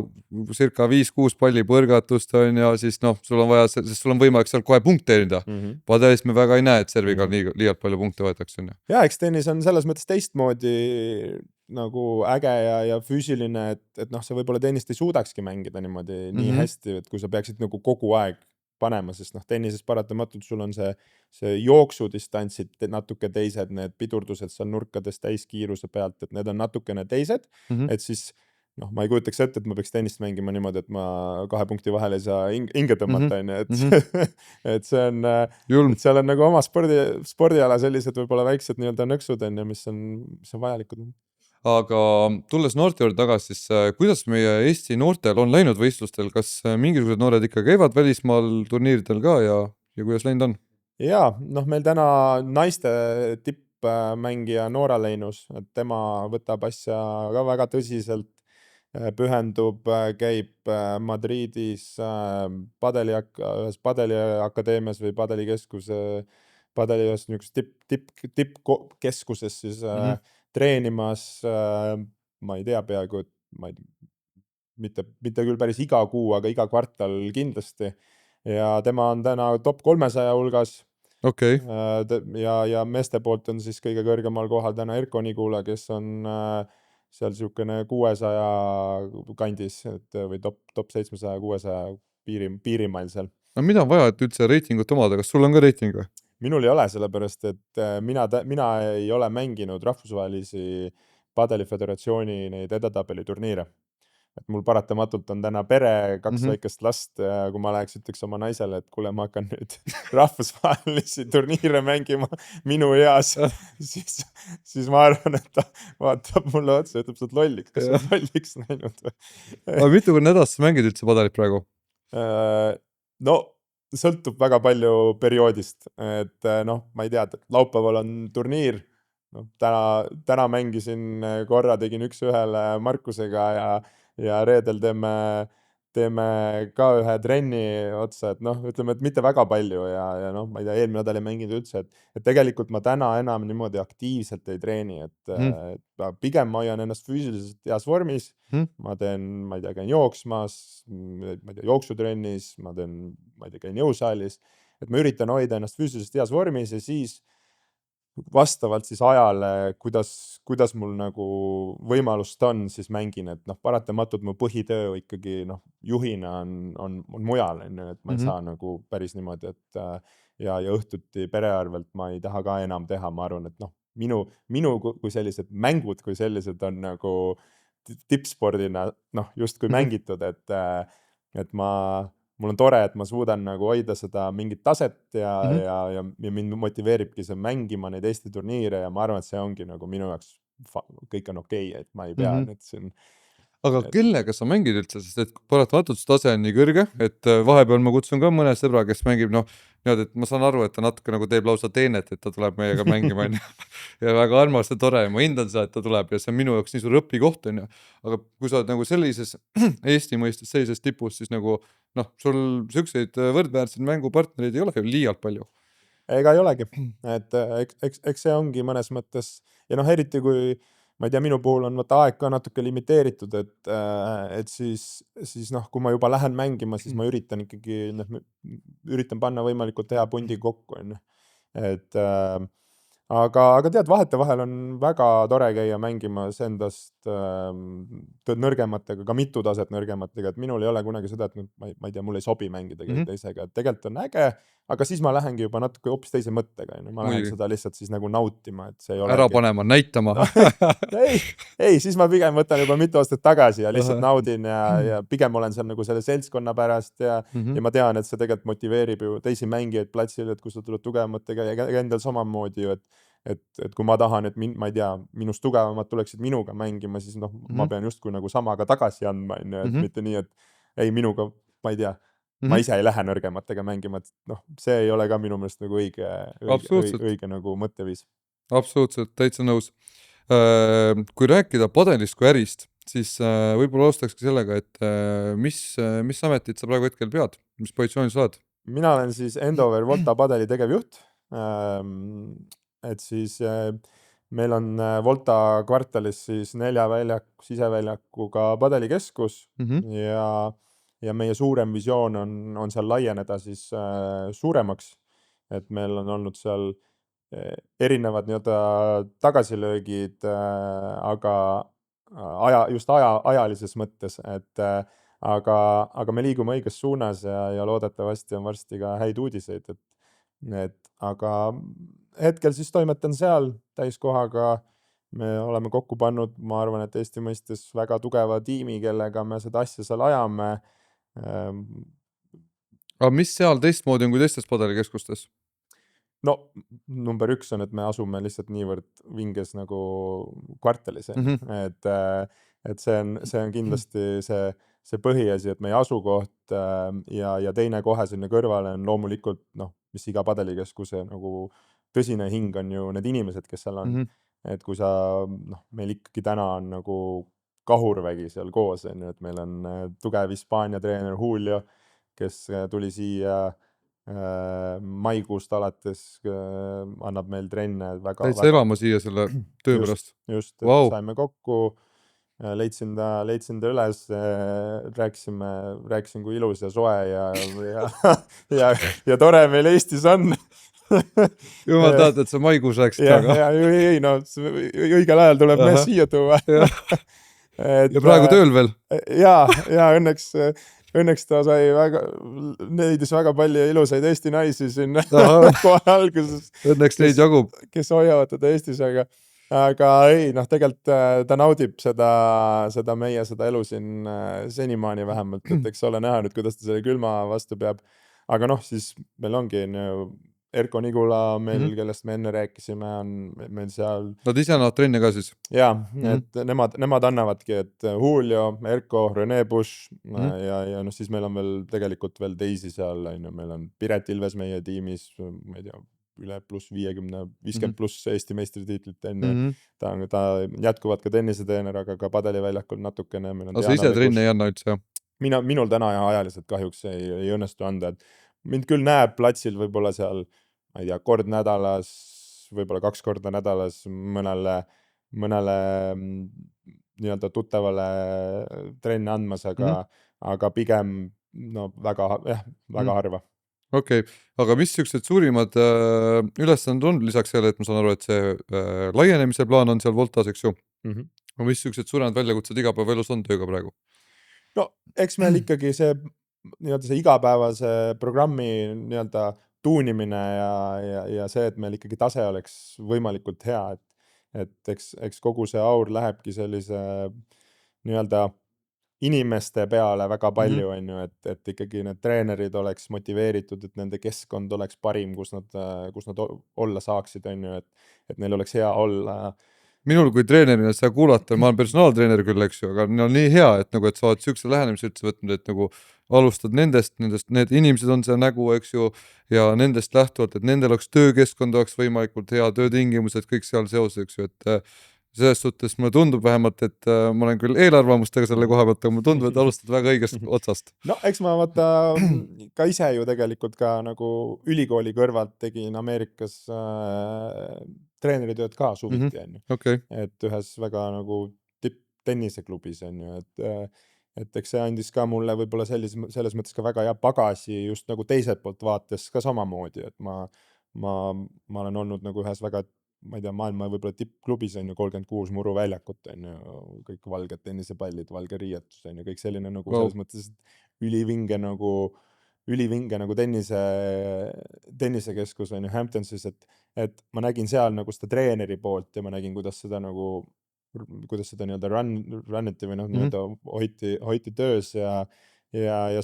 circa 5-6 palli põrgatust on ja siis noh, sul on vaja, sest sul on võimalik seal kohe punkt teenida. Padelis me väga ei näe, et serviga liialt palju punkte võetakse. Ja eks tennis on selles mõttes teistmoodi nagu äge ja füüsiline, et noh, sa võib-olla tennist ei suudakski mängida niimoodi nii hästi, et kui sa peaksid nagu kogu aeg panema, sest noh, tennises paratamatult sul on see jooksudistantsid natuke teised, need pidurdused seal nurkades täiskiiruse pealt, et need on natukene teised, et siis noh, ma ei kujutaks ette, et ma peaks tennist mängima niimoodi, et ma 2 punkti vahel ei saa hinge tõmmata, et see on, et seal on nagu oma spordiala sellised võib-olla väiksed nii-öelda nõksud, mis on vajalikud. Aga tulles noorte juurde tagasi, siis kuidas meie Eesti noortel on läinud võistlustel, kas mingisugused noored ikka käivad välismaal turniiridel ka ja kuidas läinud on? Jaa, noh, meil täna naiste tippmängija Noora Leinus, et tema võtab asja ka väga tõsiselt, pühendub, käib Madridis ühes padeliakadeemias või padelikeskuse, padeli ühes niisugustes tippkeskuses siis treenimas, ma ei tea peaaegu, et mitte küll päris iga kuu, aga iga kvartal kindlasti. Ja tema on täna top 300 hulgas. Okay. Ja meeste poolt on siis kõige kõrgemal kohal täna Erko Nigula, kes on seal siukene 600 kandis, või top 700-600 piirimail seal. No mida on vaja, et üldse reitingut omada? Kas sul on ka reiting või? Minul ei ole, sellepärast, et mina ei ole mänginud rahvusvahelisi padeliföderatsiooni neid edetabeli turniire. Et mul paratamatult on täna pere, 2 väikest last ja kui ma läheks ütleks oma naisele, et kuule, ma hakkan nüüd rahvusvahelisi turniire mängima minu eas, siis ma arvan, et ta vaatab mulle otsa ja ütleb, sa oled lolliks, kas sa oled lolliks näinud või? Aga mitu korda nädalas sa mängid üldse padelit praegu? No, sõltub väga palju perioodist, et noh, ma ei tea, et laupäeval on turniir, no, täna mängisin korra, tegin 1-1 Markusega ja reedel teeme ka ühe trenni otsa, et noh, ütleme, et mitte väga palju ja noh, ma ei tea, eelmine nädal ei mänginud üldse, et tegelikult ma täna enam niimoodi aktiivselt ei treeni, et pigem ma hoian ennast füüsiliselt heas vormis, ma teen, ma ei tea, käin jooksmas, ma ei tea, jooksutrennis, ma ei tea, käin jõusaalis, et ma üritan hoida ennast füüsiliselt heas vormis ja siis vastavalt siis ajale, kuidas mul nagu võimalust on, siis mängin, et noh, paratamatult mu põhitöö ikkagi noh, juhina on mujal, et ma ei saa nagu päris niimoodi, et ja õhtuti pere arvelt ma ei taha ka enam teha, ma arvan, et noh, minu kui sellised mängud, kui sellised on nagu tippspordina noh, justkui mängitud, et mul on tore, et ma suudan nagu hoida seda mingit taset ja mind motiveeribki see mängima neid Eesti turniire ja ma arvan, et see ongi nagu minu jaoks kõik on okei, et ma ei pea nüüd siin. Aga kellega sa mängid üldse, sest et paratamatult tase on nii kõrge, et vahepeal ma kutsun ka mõne sõbra, kes mängib, noh, et ma saan aru, et ta natuke nagu teeb lausa teenet, et ta tuleb meiega mängima ja väga armas ja tore ja ma hindan seda, et ta tuleb ja see on minu jaoks nii suur õpikoht, on ju. Aga kui sa oled nagu sellises Eesti mõistes sellises tipus, siis nagu noh, sul selliseid võrdväärseid mängupartnereid ei ole liialt palju. Ega ei olegi, et eks see ongi mõnes mõttes ja noh, eriti kui ma ei tea, minu puhul on võtta aeg ka natuke limiteeritud, et siis noh, kui ma juba lähen mängima, siis ma üritan ikkagi, üritan panna võimalikult hea pundi kokku, et aga tead, vahetevahel on väga tore käia mängimas endast nõrgematega, ka mitu taset nõrgematega, et minul ei ole kunagi seda, et ma ei tea, mul ei sobi mängida teisega, et tegelikult on äge, aga siis ma lähengi juba natuke hoopis teise mõttega, ma lähen seda lihtsalt siis nagu nautima, et see ei ole ära panema, näitama. ei, siis ma pigem võtan juba mitu aastat tagasi ja lihtsalt naudin ja pigem olen seal nagu selle seltskonna pärast ja ma tean, et see tegelikult motiveerib ju teisi mängijaid platsil, et kui sa tuled tugevamatega ja endal samamoodi ju, et kui ma tahan, et ma ei tea, minust tugevamad tuleksid minuga mängima, siis noh, ma pean justkui nagu samaga tagasi andma, on ju, et mitte nii, et ei minuga, ma ei tea, ma ise ei lähe nõrgematega mängima, et noh, see ei ole ka minu meelest nagu Absoluutselt. õige nagu mõtteviis. Absoluutselt, täitsa nõus. Kui rääkida padelist kui ärist, siis võib-olla alustakski sellega, et mis ametit sa praegu hetkel pead, mis positsioonis sa oled? Mina olen siis Endover Volta padeli tegevjuht. Et siis meil on Volta kvartalis siis 4 siseväljakuga padelikeskus ja meie suurem visioon on seal laieneda siis suuremaks. Et meil on olnud seal erinevad nii-öelda tagasilöögid, aga just ajalises mõttes, et aga me liigume õiges suunas ja loodetavasti on varsti ka häid uudiseid, aga hetkel siis toimetan seal täiskohaga. Me oleme kokku pannud, ma arvan, et Eesti mõistes väga tugeva tiimi, kellega me seda asja seal ajame. Aga mis seal teistmoodi on kui teistes padelikeskustes? No number 1 on, et me asume lihtsalt niivõrd vinges nagu kvartalis, et see on kindlasti see põhiasi, et meie asukoht ja teine kohe sinna kõrvale on loomulikult, noh, mis iga padelikeskuse nagu tõsine hing on ju need inimesed, kes seal on. Et kui sa, noh, meil ikkagi täna on nagu kahurvägi seal koos, on ju, et meil on tugev Hispaania treener Julio, kes tuli siia maikuust alates, annab meil trenne väga... Täitsa elama siia selle töö pärast. Just, Wow. saime kokku, leidsin ta üles, rääkisin kui ilus ja soe ja tore meil Eestis on. Jumal tahad, et sa maikuus rääksid taga. Ei, no õigel ajal tuleb mees siia tuua. Ja praegu tööl veel? Ja õnneks ta sai neidis väga palju ilusaid Eesti naisi siin kohe alguses. Õnneks neid jagub. Kes hoiavad teda Eestis, aga ei, noh, tegelikult ta naudib seda meie elu siin senimaani vähemalt, et eks ole näha nüüd, kuidas ta selle külma vastu peab. Aga noh, siis meil ongi Erko Nigula meil, kellest me enne rääkisime, on meil seal... Nad ise annavad trenne ka siis? Jaa, et nemad annavadki, et Julio, Erko, Rene Busch ja noh, siis meil on veel tegelikult veel teisi seal, meil on Piret Ilves meie tiimis, ma ei tea, üle pluss 50 pluss Eesti meistritiitlit enne. Ta jätkuvad ka tenniseteener, aga ka padeliväljakul natukene. Aga sa ise trenne ei anna üldse, jah? Minul täna ajaliselt kahjuks ei õnnestu anda, et mind küll näeb platsil võib-olla seal, ma ei tea, kord nädalas, võib-olla 2 korda nädalas mõnele nii-öelda tuttavale trenne andmas, aga pigem väga harva. Okei, aga mis sellised suurimad ülesanded on lisaks selle, et ma saan aru, et see laienemise plaan on seal Voltas, eks ju? Aga mis sellised suuremad väljakutsed igapäevaelus on tööga praegu? No, eks meil ikkagi see igapäevase programmi nii-öelda tuunimine ja see, et meil ikkagi tase oleks võimalikult hea, et eks kogu see aur lähebki sellise nii-öelda inimeste peale väga palju, on ju, et ikkagi need treenerid oleks motiveeritud, et nende keskkond oleks parim, kus nad olla saaksid, on ju, et neil oleks hea olla. Minul kui treenerina seda kuulata, ma olen personaaltreener küll, eks ju, aga on nii hea, et sa oled siukse lähenemise üldse võtnud, et nagu alustad nendest, need inimesed on see nägu, eks ju, ja nendest lähtuvalt, et nendel oleks töökeskkond oleks võimalikult hea, töötingimused, kõik seal seoses, eks ju, et selles suhtes mulle tundub vähemalt, et ma olen küll eelarvamustega selle koha pealt, aga mulle tundub, et alustad väga õigest otsast. No eks ma vaata ka ise ju tegelikult ka nagu ülikooli kõrvalt tegin Ameerikas treeneritööd ka suviti, on ju. Okay. Et ühes väga nagu tipptenniseklubis, on ju, et eks see andis ka mulle võib-olla selles mõttes ka väga hea pagasi just nagu teiselt poolt vaates ka samamoodi, et ma olen olnud nagu ühes väga, ma ei tea, maailma võib-olla tippklubis on ju 36 muruväljakut, on ju, kõik valged tennisepallid, valge riietus, on ju, kõik selline nagu selles mõttes ülivinge nagu tennisekeskus on ju Hamptonsis, et ma nägin seal nagu seda treeneri poolt ja ma nägin, kuidas seda nii-öelda runniti või nii-öelda hoiti töös ja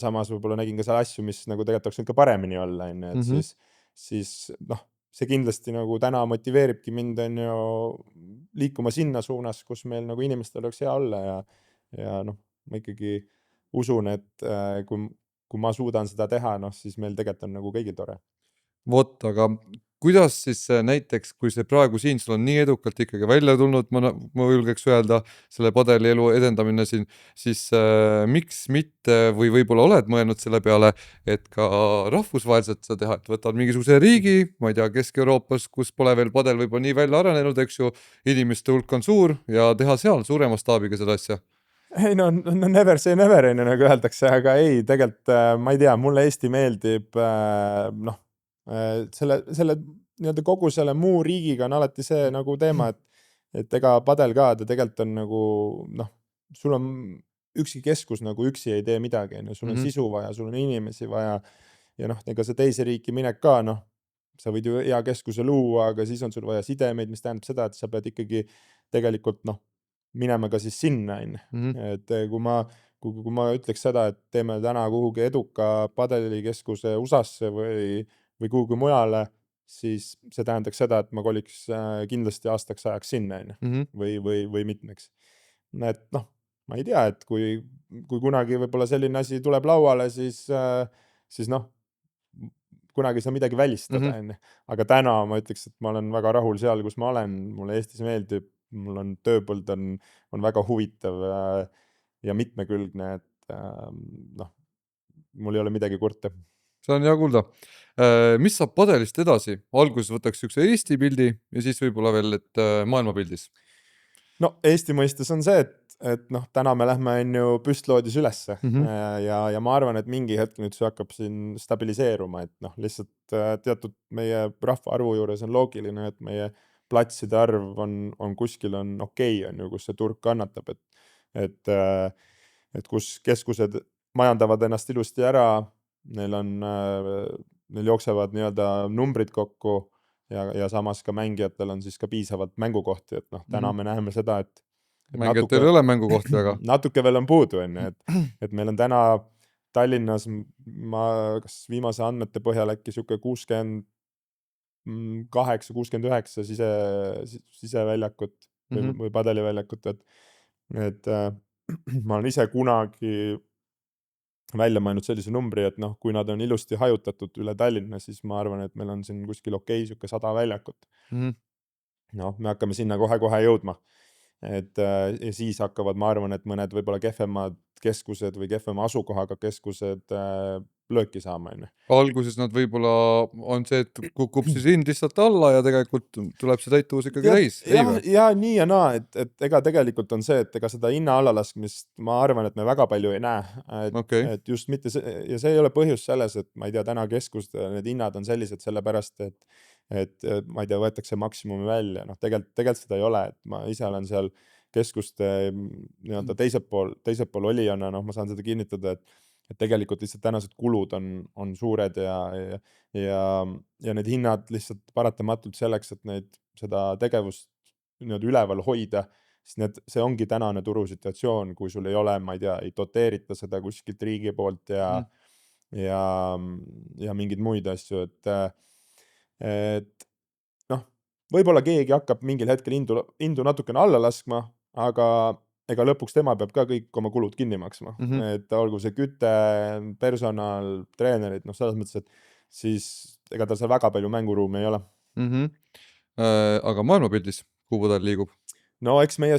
samas võib-olla nägin ka seal asju, mis nagu tegelikult oleks nüüd ka paremini olla, on ju, et siis noh, see kindlasti nagu täna motiveeribki mind on ju liikuma sinna suunas, kus meil nagu inimestel oleks hea olla ja noh, ma ikkagi usun, et kui ma suudan seda teha, noh siis meil tegelikult on nagu kõigil tore. Vot, aga kuidas siis näiteks, kui see praegu siin sul on nii edukalt ikkagi välja tulnud, ma julgeks öelda, selle padelielu edendamine siin, siis miks mitte või võib-olla oled mõelnud selle peale, et ka rahvusvaheliselt seda teha, et võtad mingisuguse riigi, ma ei tea, Kesk-Euroopas, kus pole veel padel võib-olla nii välja arenenud, eks ju, inimeste hulk on suur ja teha seal suurema staabiga seda asja? Ei no never say never, nagu öeldakse, aga ei, tegelikult ma ei tea, mulle Eesti meeldib, noh, selle nii-öelda kogu selle muu riigiga on alati see nagu teema, et ega padel ka, ta tegelikult on nagu, noh, sul on ükski keskus nagu üksi ei tee midagi, sul on sisu vaja, sul on inimesi vaja ja noh, ega see teise riiki minek ka, noh, sa võid ju hea keskuse luua, aga siis on sul vaja sidemeid, mis tähendab seda, et sa pead ikkagi tegelikult, noh, minema ka siis sinna, et kui ma ütleks seda, et teeme täna kuhugi eduka padelikeskuse USA-sse või kuhugi mujale, siis see tähendaks seda, et ma koliks kindlasti aastaks ajaks sinna või mitmeks. Et noh, ma ei tea, et kui kunagi võib-olla selline asi tuleb lauale, siis noh, kunagi ei saa midagi välistada, aga täna ma ütleks, et ma olen väga rahul seal, kus ma olen, mulle Eestis meeldib, mul on tööpõld on väga huvitav ja mitmekülgne, et noh, mul ei ole midagi kurta. See on hea kuulda. Mis saab padelist edasi? Alguses võtaks ükse Eesti pildi ja siis võib-olla veel, et maailmapildis. No Eesti mõistes on see, et noh, täna me lähme on ju püstloodis ülesse ja ma arvan, et mingi hetk nüüd see hakkab siin stabiliseeruma, et noh, lihtsalt teatud meie rahvaarvu juures on loogiline, et meie platside arv on kuskil on okei, on ju, kus see turg kannatab, et kus keskused majandavad ennast ilusti ära, neil jooksevad nii-öelda numbrid kokku ja samas ka mängijatel on siis ka piisavalt mängukohti, et noh, täna me näeme seda, et mängijatel ei ole mängukohti, aga natuke veel on puudu, et meil on täna Tallinnas kas viimase andmete põhjal äkki siuke 68-69 siseväljakut või padeliväljakut, et ma olen ise kunagi välja mõelnud sellise numbri, et noh, kui nad on ilusti hajutatud üle Tallinna, siis ma arvan, et meil on siin kuskil okei, siuke 100 väljakut. Noh, me hakkame sinna kohe-kohe jõudma. Ja siis hakkavad, ma arvan, et mõned võib-olla kehvemad keskused või kehvema asukohaga keskused lööki saama. Alguses nad võib-olla on see, et kukub siis hind lihtsalt alla ja tegelikult tuleb see täituvus ikkagi täis. Ja nii ja naa, et ega tegelikult on see, et ega seda hinna allalaskmist ma arvan, et me väga palju ei näe. Et just mitte see, ja see ei ole põhjus selles, et ma ei tea, täna keskuste need hinnad on sellised sellepärast, et ma ei tea, võetakse maksimumi välja. Noh, tegelikult seda ei ole, et ma ise olen seal keskuste nii-öelda teiselt pool olijana, noh, ma saan seda kinnitada, et tegelikult lihtsalt tänased kulud on suured ja need hinnad lihtsalt paratamatult selleks, et seda tegevust nii-öelda üleval hoida, siis see ongi tänane turusituatsioon, kui sul ei ole, ma ei tea, ei doteerita seda kuskilt riigi poolt ja mingeid muid asju, et noh, võib-olla keegi hakkab mingil hetkel hindu natukene alla laskma, aga ega lõpuks tema peab ka kõik oma kulud kinni maksma, et olgu see küte, personal, treenerid, noh, selles mõttes, et siis ega tal seal väga palju mänguruumi ei ole. Aga maailmapildis, kuhu padel liigub? No eks meie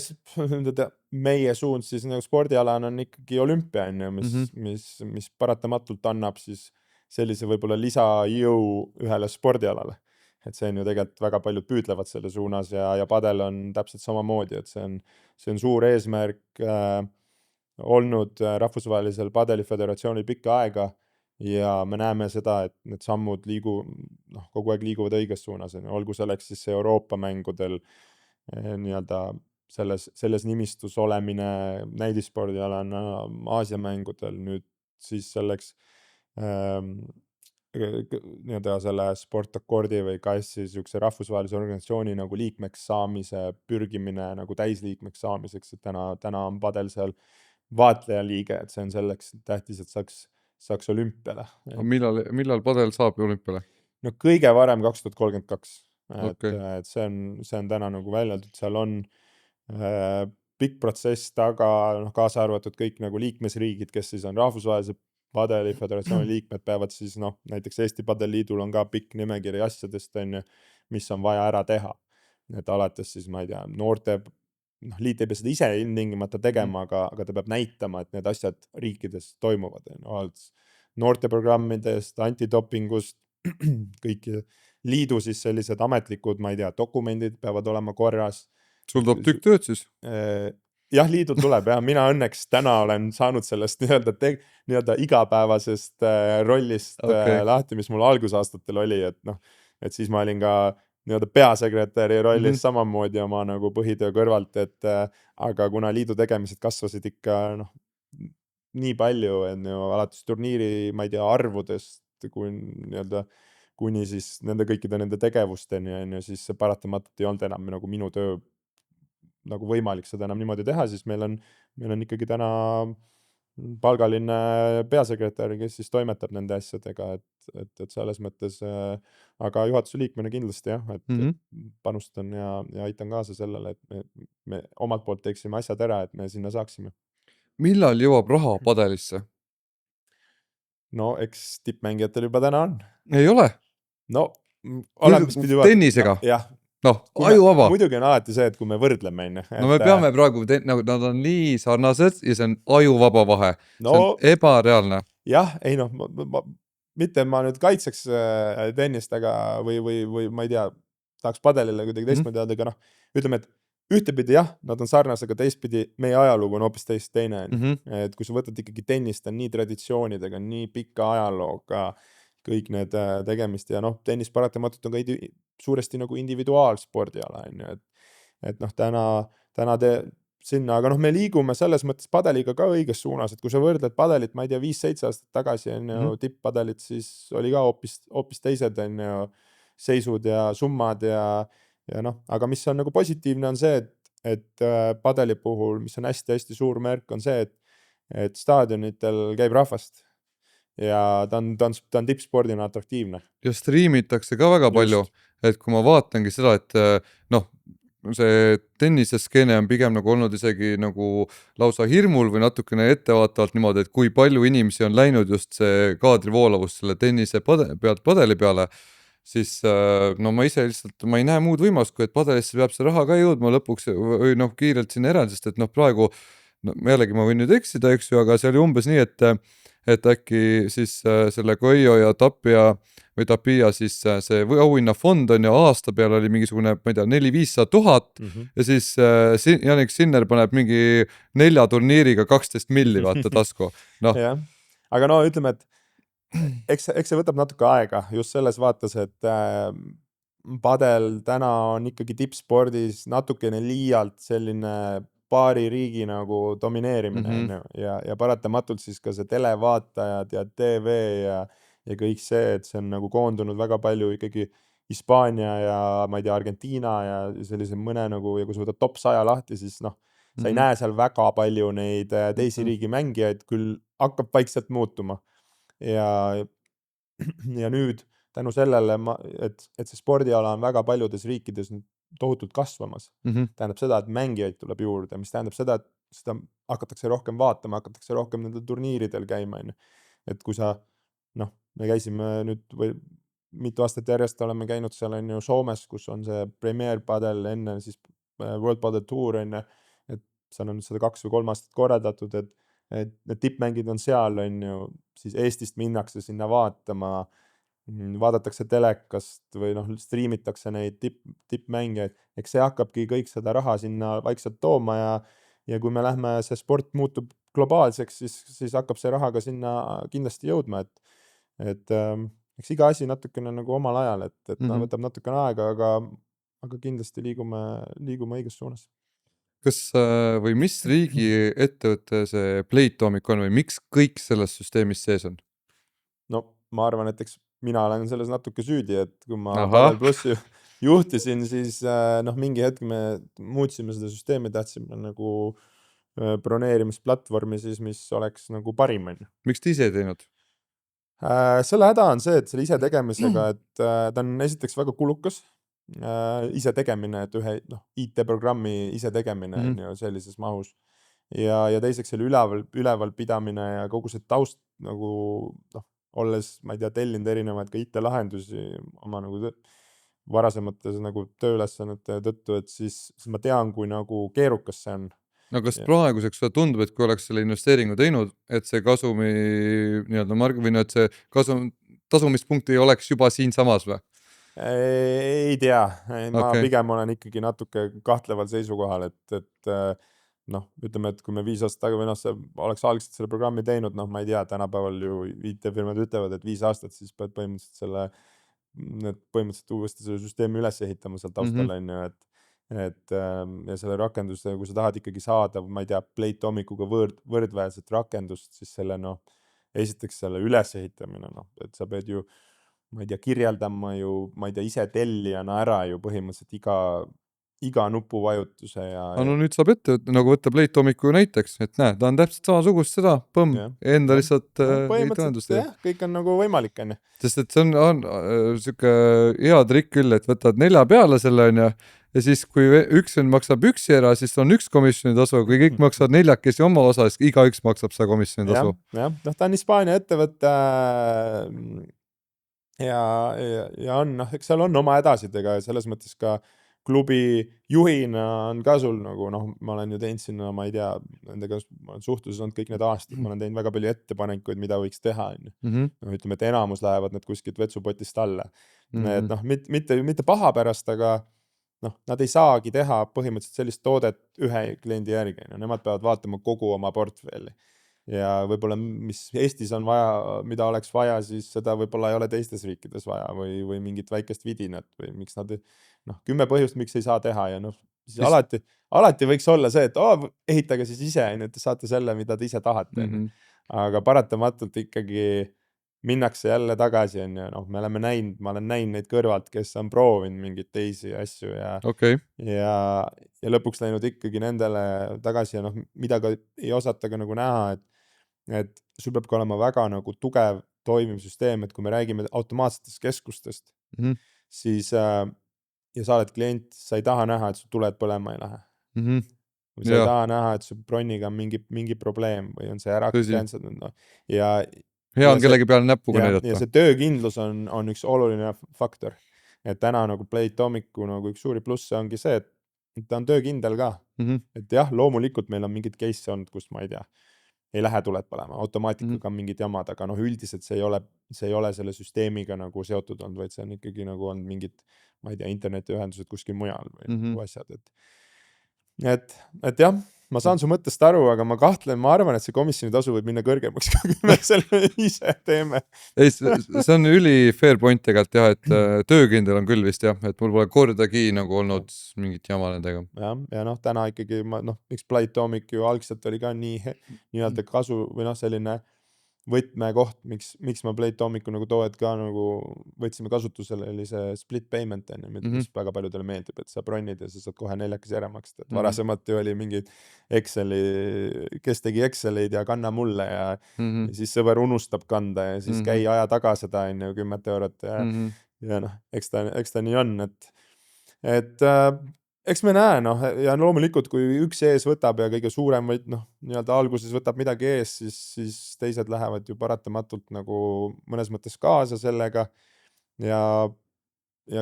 suund siis nagu spordialana on ikkagi olümpia, mis paratamatult annab siis sellise võib-olla lisajõu ühele spordialale. Et see on ju tegelikult väga paljud püüdlevad selle suunas ja padel on täpselt samamoodi, et see on suur eesmärk olnud rahvusvahelisel padeliföderatsioonil pikka aega ja me näeme seda, et need sammud kogu aeg liiguvad õiges suunas, olgu selleks siis Euroopa mängudel nii-öelda selles nimistus olemine näidisspordialana Aasia mängudel, nüüd siis selleks nii-öelda selle sportakordi või KS-i siukse rahvusvahelise organisatsiooni nagu liikmeks saamise pürgimine nagu täisliikmeks saamiseks, et täna on padel seal vaatleja liige, et see on selleks tähtis, et saaks olümpiale. Millal padel saab olümpiale? no kõige varem 2032, Okei. et see on täna nagu välja öeldud, seal on pikk protsess taga, noh, kaasa arvatud kõik nagu liikmesriigid, kes siis on rahvusvahelise padeliföderatsiooni liikmed, peavad siis noh, näiteks Eesti Padeliidul on ka pikk nimekiri asjadest, on ju, mis on vaja ära teha. Et alates siis, ma ei tea, noorte, noh, liit ei pea seda ise ilmtingimata tegema, aga ta peab näitama, et need asjad riikides toimuvad, alates noorteprogrammidest, antidopingust, kõik liidu siis sellised ametlikud, ma ei tea, dokumendid peavad olema korras. Sul tuleb tükk tööd siis? Jah, liidul tuleb ja mina õnneks täna olen saanud sellest nii-öelda igapäevasest rollist lahti, mis mul algusaastatel oli, et noh, et siis ma olin ka nii-öelda peasekretäri rollis samamoodi oma nagu põhitöö kõrvalt, et aga kuna liidu tegemised kasvasid ikka noh, nii palju, on ju, alates turniiri, ma ei tea, arvudest, kui nii-öelda kuni siis kõikide nende tegevusteni, on ju, siis see paratamatult ei olnud enam nagu minu töö nagu võimalik seda enam niimoodi teha, siis meil on ikkagi täna palgaline peasekretär, kes siis toimetab nende asjadega, et selles mõttes, aga juhatuse liikmena kindlasti jah, et panustan ja aitan kaasa sellele, et me omalt poolt teeksime asjad ära, et me sinna saaksime. Millal jõuab raha padelisse? No eks tippmängijatel juba täna on. Ei ole? No, tennisega? Jah. Noh, ajuvaba. Muidugi on alati see, et kui me võrdleme, no me peame praegu, nagu nad on nii sarnased ja see on ajuvaba vahe. See on ebareaalne. Jah, ei noh, mitte ma nüüd kaitseks tennist, aga või ma ei tea, tahaks padelile kuidagi teistmoodi öelda, aga noh, ütleme, et ühtepidi jah, nad on sarnased, aga teistpidi meie ajalugu on hoopis teine. Et kui sa võtad ikkagi tennist, on nii traditsioonidega, nii pika ajalooga, kõik need tegemist ja noh, tennis paratamatult on ka suuresti nagu individuaalspordiala, on ju, et noh, täna sinna, aga noh, me liigume selles mõttes padeliga ka õiges suunas, et kui sa võrdled padelit, ma ei tea, 5-7 aastat tagasi, on ju, tipppadelit, siis oli ka hoopis teised, on ju, seisud ja summad ja noh, aga mis on nagu positiivne on see, et padeli puhul, mis on hästi-hästi suur märk, on see, et staadionitel käib rahvast. Ja ta on tippspordina atraktiivne. Ja striimitakse ka väga palju, et kui ma vaatangi seda, et noh, see tenniseskeene on pigem nagu olnud isegi nagu lausa hirmul või natukene ettevaatavalt niimoodi, et kui palju inimesi on läinud just see kaadrivoolavus selle tennise pealt padeli peale, siis no ma ise lihtsalt, ma ei näe muud võimalust, kui et padelisse peab see raha ka jõudma lõpuks või noh, kiirelt sinna eraldi, sest et noh, praegu no, jällegi ma võin nüüd eksida, eks ju, aga see oli umbes nii, et äkki siis selle Coelho ja Tapia siis see auhinnafond on ja aasta peal oli mingisugune, ma ei tea, 400-500 000 ja siis Jannik Sinner paneb mingi 4 turniiriga 12 milli vaata tasku. No. Ja. Aga no ütleme, et eks see võtab natuke aega just selles vaates, et padel täna on ikkagi tippspordis natukene liialt selline paari riigi nagu domineerimine ja paratamatult siis ka see televaatajad ja TV ja kõik see, et see on nagu koondunud väga palju ikkagi Hispaania ja ma ei tea, Argentiina ja sellise mõne nagu, ja kui sa võtad top 100 lahti, siis noh, sa ei näe seal väga palju neid teisi riigi mängijaid, küll hakkab vaikselt muutuma. Ja nüüd tänu sellele, et see spordiala on väga paljudes riikides tohutult kasvamas. Tähendab seda, et mängijaid tuleb juurde, mis tähendab seda, et seda hakatakse rohkem vaatama, hakatakse rohkem nendel turniiridel käima. Et kui sa, noh, me käisime nüüd või mitu aastat järjest oleme käinud seal on ju Soomes, kus on see Premier Padel enne siis World Padel Tour on ju, et seal on seda 2 või 3 aastat korraldatud, et need tippmängid on seal on ju, siis Eestist minnakse sinna vaatama, vaadatakse telekast või noh, striimitakse neid tippmängijaid, eks see hakkabki kõik seda raha sinna vaikselt tooma ja kui me lähme, see sport muutub globaalseks, siis hakkab see raha ka sinna kindlasti jõudma, et eks iga asi natukene nagu omal ajal, et ta võtab natukene aega, aga kindlasti liigume õiges suunas. Kas või mis riigi ettevõtte see Playtomic on või miks kõik selles süsteemis sees on? No ma arvan, et eks mina olen selles natuke süüdi, et kui ma Padel Plussi juhtisin, siis noh, mingi hetk me muutsime seda süsteemi, tahtsime nagu broneerimisplatvormi siis, mis oleks nagu parim. Miks te ise ei teinud? Selle häda on see, et selle ise tegemisega, et ta on esiteks väga kulukas. Ise tegemine, et ühe IT-programmi ise tegemine on ju sellises mahus. Ja teiseks selle üleval pidamine ja kogu see taust nagu olles, ma ei tea, tellinud erinevaid ka IT-lahendusi oma nagu varasemates nagu tööülesannete tõttu, et siis ma tean, kui nagu keerukas see on. No kas praeguseks sulle tundub, et kui oleks selle investeeringu teinud, et see kasumi või et see tasumispunkt ei oleks juba siinsamas või? Ei tea, ma Okei. pigem olen ikkagi natuke kahtleval seisukohal, et ütleme, et kui me 5 aastat taga või see oleks algselt selle programmi teinud, ma ei tea, tänapäeval ju IT-firmad ütlevad, et 5 aastat siis pead põhimõtteliselt uuesti selle süsteemi üles ehitama seal taustal on ju, et ja selle rakenduse, kui sa tahad ikkagi saada, ma ei tea, Playtomicuga võrdväärset rakendust, siis selle esiteks selle üles ehitamine, et sa pead ju, ma ei tea, kirjeldama ju, ma ei tea, ise tellijana ära ju põhimõtteliselt iga nupuvajutuse No nüüd saab ette nagu võtta Playtomicu näiteks, et näe, ta on täpselt samasugust seda, põmm, enda lihtsalt ei tõendust. Põhimõtteliselt kõik on nagu võimalik on ju. Sest et see on siuke hea trikk küll, et võtad 4 peale selle on ju, ja siis kui üks maksab üksi ära, siis on üks komisjoni tasu, kui kõik maksavad 4 oma osa, siis igaüks maksab seda komisjoni tasu. Jah, ta on Hispaania ettevõte ja on, eks seal on oma hädasid, ega selles mõttes ka klubi juhina on ka sul nagu, ma olen ju teinud sinna, ma ei tea, nendega ma olen suhtluses olnud kõik need aastad, ma olen teinud väga palju ettepanekuid, mida võiks teha, on ju. Ütleme, et enamus lähevad need kuskilt vetsupotist alla. Et mitte paha pärast, aga nad ei saagi teha põhimõtteliselt sellist toodet ühe kliendi järgi. Nemad peavad vaatama kogu oma portfelli. Ja võib-olla, mis Eestis on vaja, mida oleks vaja, siis seda võib-olla ei ole teistes riikides vaja või mingit väikest vidinat või miks nad 10 põhjust, miks ei saa teha ja siis alati võiks olla see, et ehitage siis ise, et te saate selle, mida te ise tahate. Aga paratamatult ikkagi minnakse jälle tagasi, on ju, ma olen näinud neid kõrvalt, kes on proovinud mingeid teisi asju ja lõpuks läinud ikkagi nendele tagasi ja mida ka ei osata ka nagu näha, et sul peab ka olema väga nagu tugev toimiv süsteem, et kui me räägime automaatsetest keskustest, siis ja sa oled klient, sa ei taha näha, et sul tuled põlema ei lähe. Või sa ei taha näha, et su bronniga on mingi probleem või on see ära känsanud. Hea on kellegi peale näpuga näidata. Ja see töökindlus on üks oluline faktor. Et täna nagu Playtomicu nagu üks suuri plusse ongi see, et ta on töökindel ka. Et jah, loomulikult meil on mingid case olnud, kus ma ei tea, ei lähe tuled põlema, automaatikaga on mingid jamad, aga üldiselt see ei ole selle süsteemiga nagu seotud olnud, vaid see on ikkagi nagu olnud mingid, ma ei tea, internetiühendused kuskil mujal või asjad. Et jah, ma saan su mõttest aru, aga ma arvan, et see komisjoni tasu võib minna kõrgemaks, kui me selle ise teeme. Ei, see on üli fair point tegelikult jah, et töökindel on küll vist jah, et mul pole kordagi nagu olnud mingit jama nendega. Ja täna ikkagi, miks Playtomic ju algselt oli ka nii-öelda kasu või selline võtmekoht, miks ma Playtomicu nagu tood ka nagu võtsime kasutusele, oli see split payment, mis väga paljudele meeldib, et sa bronnid ja sa saad kohe 4 ära maksta. Varasemalt ju oli mingid kes tegi Excelid ja kanna mulle ja siis sõber unustab kanda ja siis käi aja taga seda 10 eurot ja eks ta nii on, et eks me näe, ja loomulikult, kui üks ees võtab ja kõige suurem või nii-öelda alguses võtab midagi ees, siis teised lähevad ju paratamatult nagu mõnes mõttes kaasa sellega ja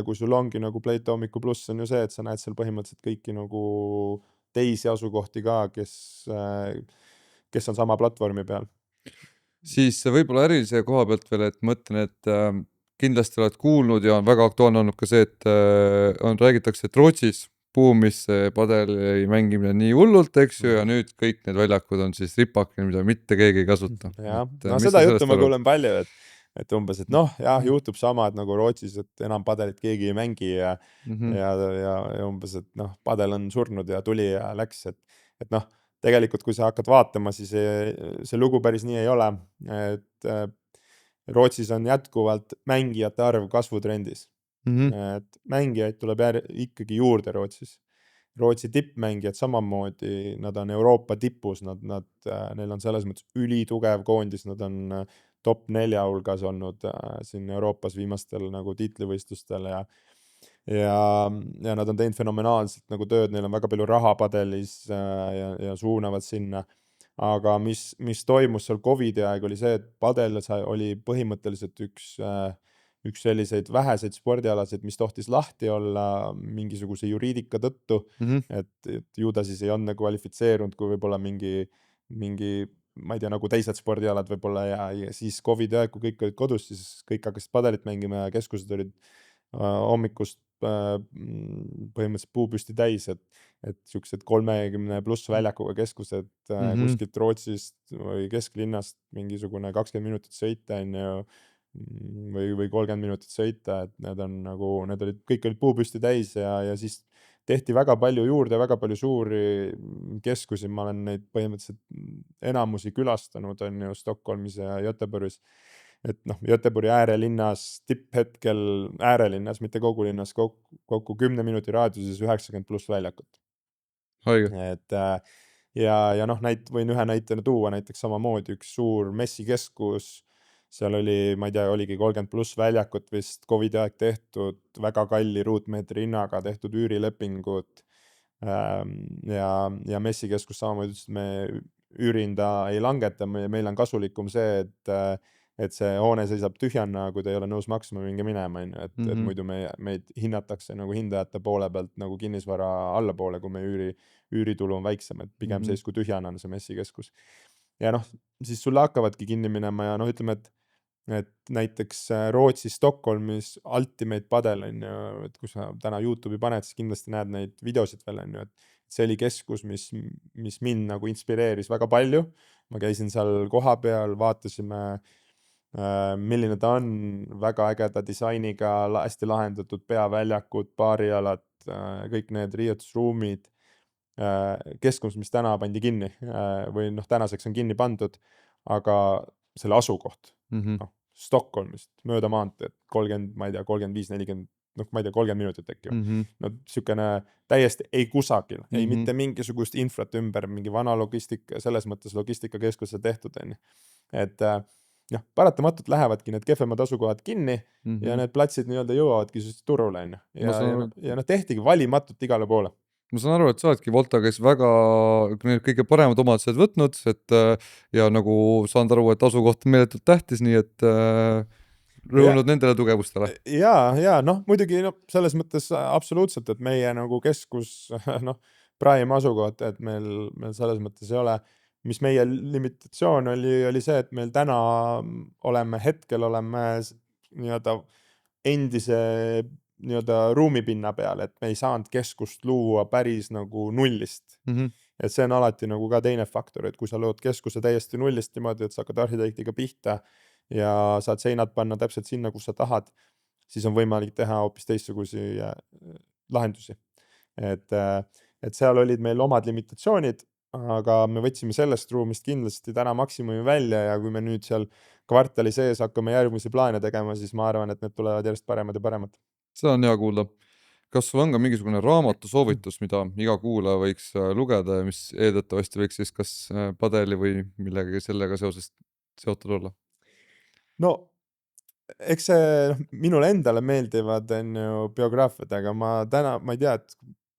kui sul ongi nagu Playtomicu pluss on ju see, et sa näed seal põhimõtteliselt kõiki nagu teisi asukohti ka, kes on sama platvormi peal. Siis võib-olla ärilise koha pealt veel, et mõtlen, et kindlasti oled kuulnud ja on väga aktuaalne olnud ka see, et räägitakse, et Rootsis buumis padeli mängimine nii hullult, eks ju, ja nüüd kõik need väljakud on siis ripakil, mida mitte keegi ei kasuta. Seda juttu ma kuulen palju, et umbes, et juhtub sama, et nagu Rootsis, et enam padelit keegi ei mängi ja umbes, et padel on surnud ja tuli ja läks, et tegelikult kui sa hakkad vaatama, siis see lugu päris nii ei ole, et Rootsis on jätkuvalt mängijate arv kasvutrendis. Et mängijaid tuleb ikkagi juurde Rootsis. Rootsi tippmängijad samamoodi, nad on Euroopa tipus, neil on selles mõttes ülitugev koondis, nad on top 4 hulgas olnud siin Euroopas viimastel nagu tiitlivõistlustel ja nad on teinud fenomenaalselt nagu tööd, neil on väga palju raha padelis ja suunavad sinna. Aga mis toimus seal Covidi aeg oli see, et padel oli põhimõtteliselt üks selliseid väheseid spordialasid, mis tohtis lahti olla mingisuguse juriidika tõttu, et ju ta siis ei olnud kvalifitseerunud kui võib-olla mingi, ma ei tea, nagu teised spordialad võib-olla ja siis Covidi aeg, kui kõik olid kodus, siis kõik hakkasid padelit mängima ja keskused olid hommikust põhimõtteliselt puupüsti täis, et siuksed 30+ väljakuga keskused kuskilt Rootsist või kesklinnast mingisugune 20 minutit sõita või 30 minutit sõita, et kõik olid puupüsti täis ja siis tehti väga palju juurde, väga palju suuri keskusi, ma olen neid põhimõtteliselt enamusi külastanud on ju Stockholmis ja Göteborgis. Et Göteborgi äärelinnas, tipphetkel äärelinnas, mitte kogu linnas, kokku 10 minuti raadiuses 90+ väljakut. Et ja võin ühe näitena tuua näiteks samamoodi üks suur messikeskus, seal oli, ma ei tea, oligi 30+ väljakut vist Covidi aeg tehtud, väga kalli ruutmeetri hinnaga tehtud üürilepingut ja messikeskus samamoodi ütles, et me üürinda ei langeta, meil on kasulikum see, et see hoone seisab tühjana, kui ta ei ole nõus maksma, minge minema, et muidu meid hinnatakse nagu hindajate poole pealt nagu kinnisvara allapoole, kui me üüritulu on väiksem, et pigem seisku tühjana on see messikeskus. Ja siis sulle hakkavadki kinni minema ja ütleme, et näiteks Rootsi Stockholmis Ultimate Padel on ju, et kui sa täna YouTube'i paned, siis kindlasti näed neid videosid veel on ju, et see oli keskus, mis mind nagu inspireeris väga palju. Ma käisin seal koha peal, vaatasime milline ta on, väga ägeda disainiga, hästi lahendatud peaväljakud, baarialad, kõik need riietusruumid, keskus, mis täna pandi kinni või tänaseks on kinni pandud, aga selle asukoht Stockholmist mööda maanteed 30, ma ei tea, 35-40, ma ei tea, 30 minutit äkki. Sükene täiesti ei kusagil, ei mitte mingisugust infrat ümber, mingi vana logistika, selles mõttes logistikakeskuse tehtud on. Et paratamatult lähevadki need kehvemad asukohad kinni ja need platsid nii-öelda jõuavadki siis turule ja tehtigi valimatult igale poole. Ma saan aru, et sa oledki Volta, kes väga kõige paremad omadused võtnud, ja nagu saan aru, et asukoht on meeletult tähtis, nii et rõhunud nendele tugevustele. Ja muidugi selles mõttes absoluutselt, et meie nagu keskus, praim asukoht, et meil selles mõttes ei ole. Mis meie limitatsioon oli see, et meil täna oleme nii-öelda endise nii-öelda ruumipinna peal, et me ei saanud keskust luua päris nagu nullist. Et see on alati nagu ka teine faktor, et kui sa lood keskuse täiesti nullist niimoodi, et sa hakkad arhitektiga pihta ja saad seinad panna täpselt sinna, kus sa tahad, siis on võimalik teha hoopis teistsugusi lahendusi. Et seal olid meil omad limitatsioonid, aga me võtsime sellest ruumist kindlasti täna maksimumi välja ja kui me nüüd seal kvartali sees hakkame järgmisi plaane tegema, siis ma arvan, et need tulevad järjest paremad ja paremad. See on hea kuulda. Kas sul on ka mingisugune raamatusoovitus, mida iga kuulaja võiks lugeda ja mis eeldatavasti võiks siis kas padeli või millegagi sellega seotud olla? No, eks see minule endale meeldivad biograafiad, aga ma ei tea, et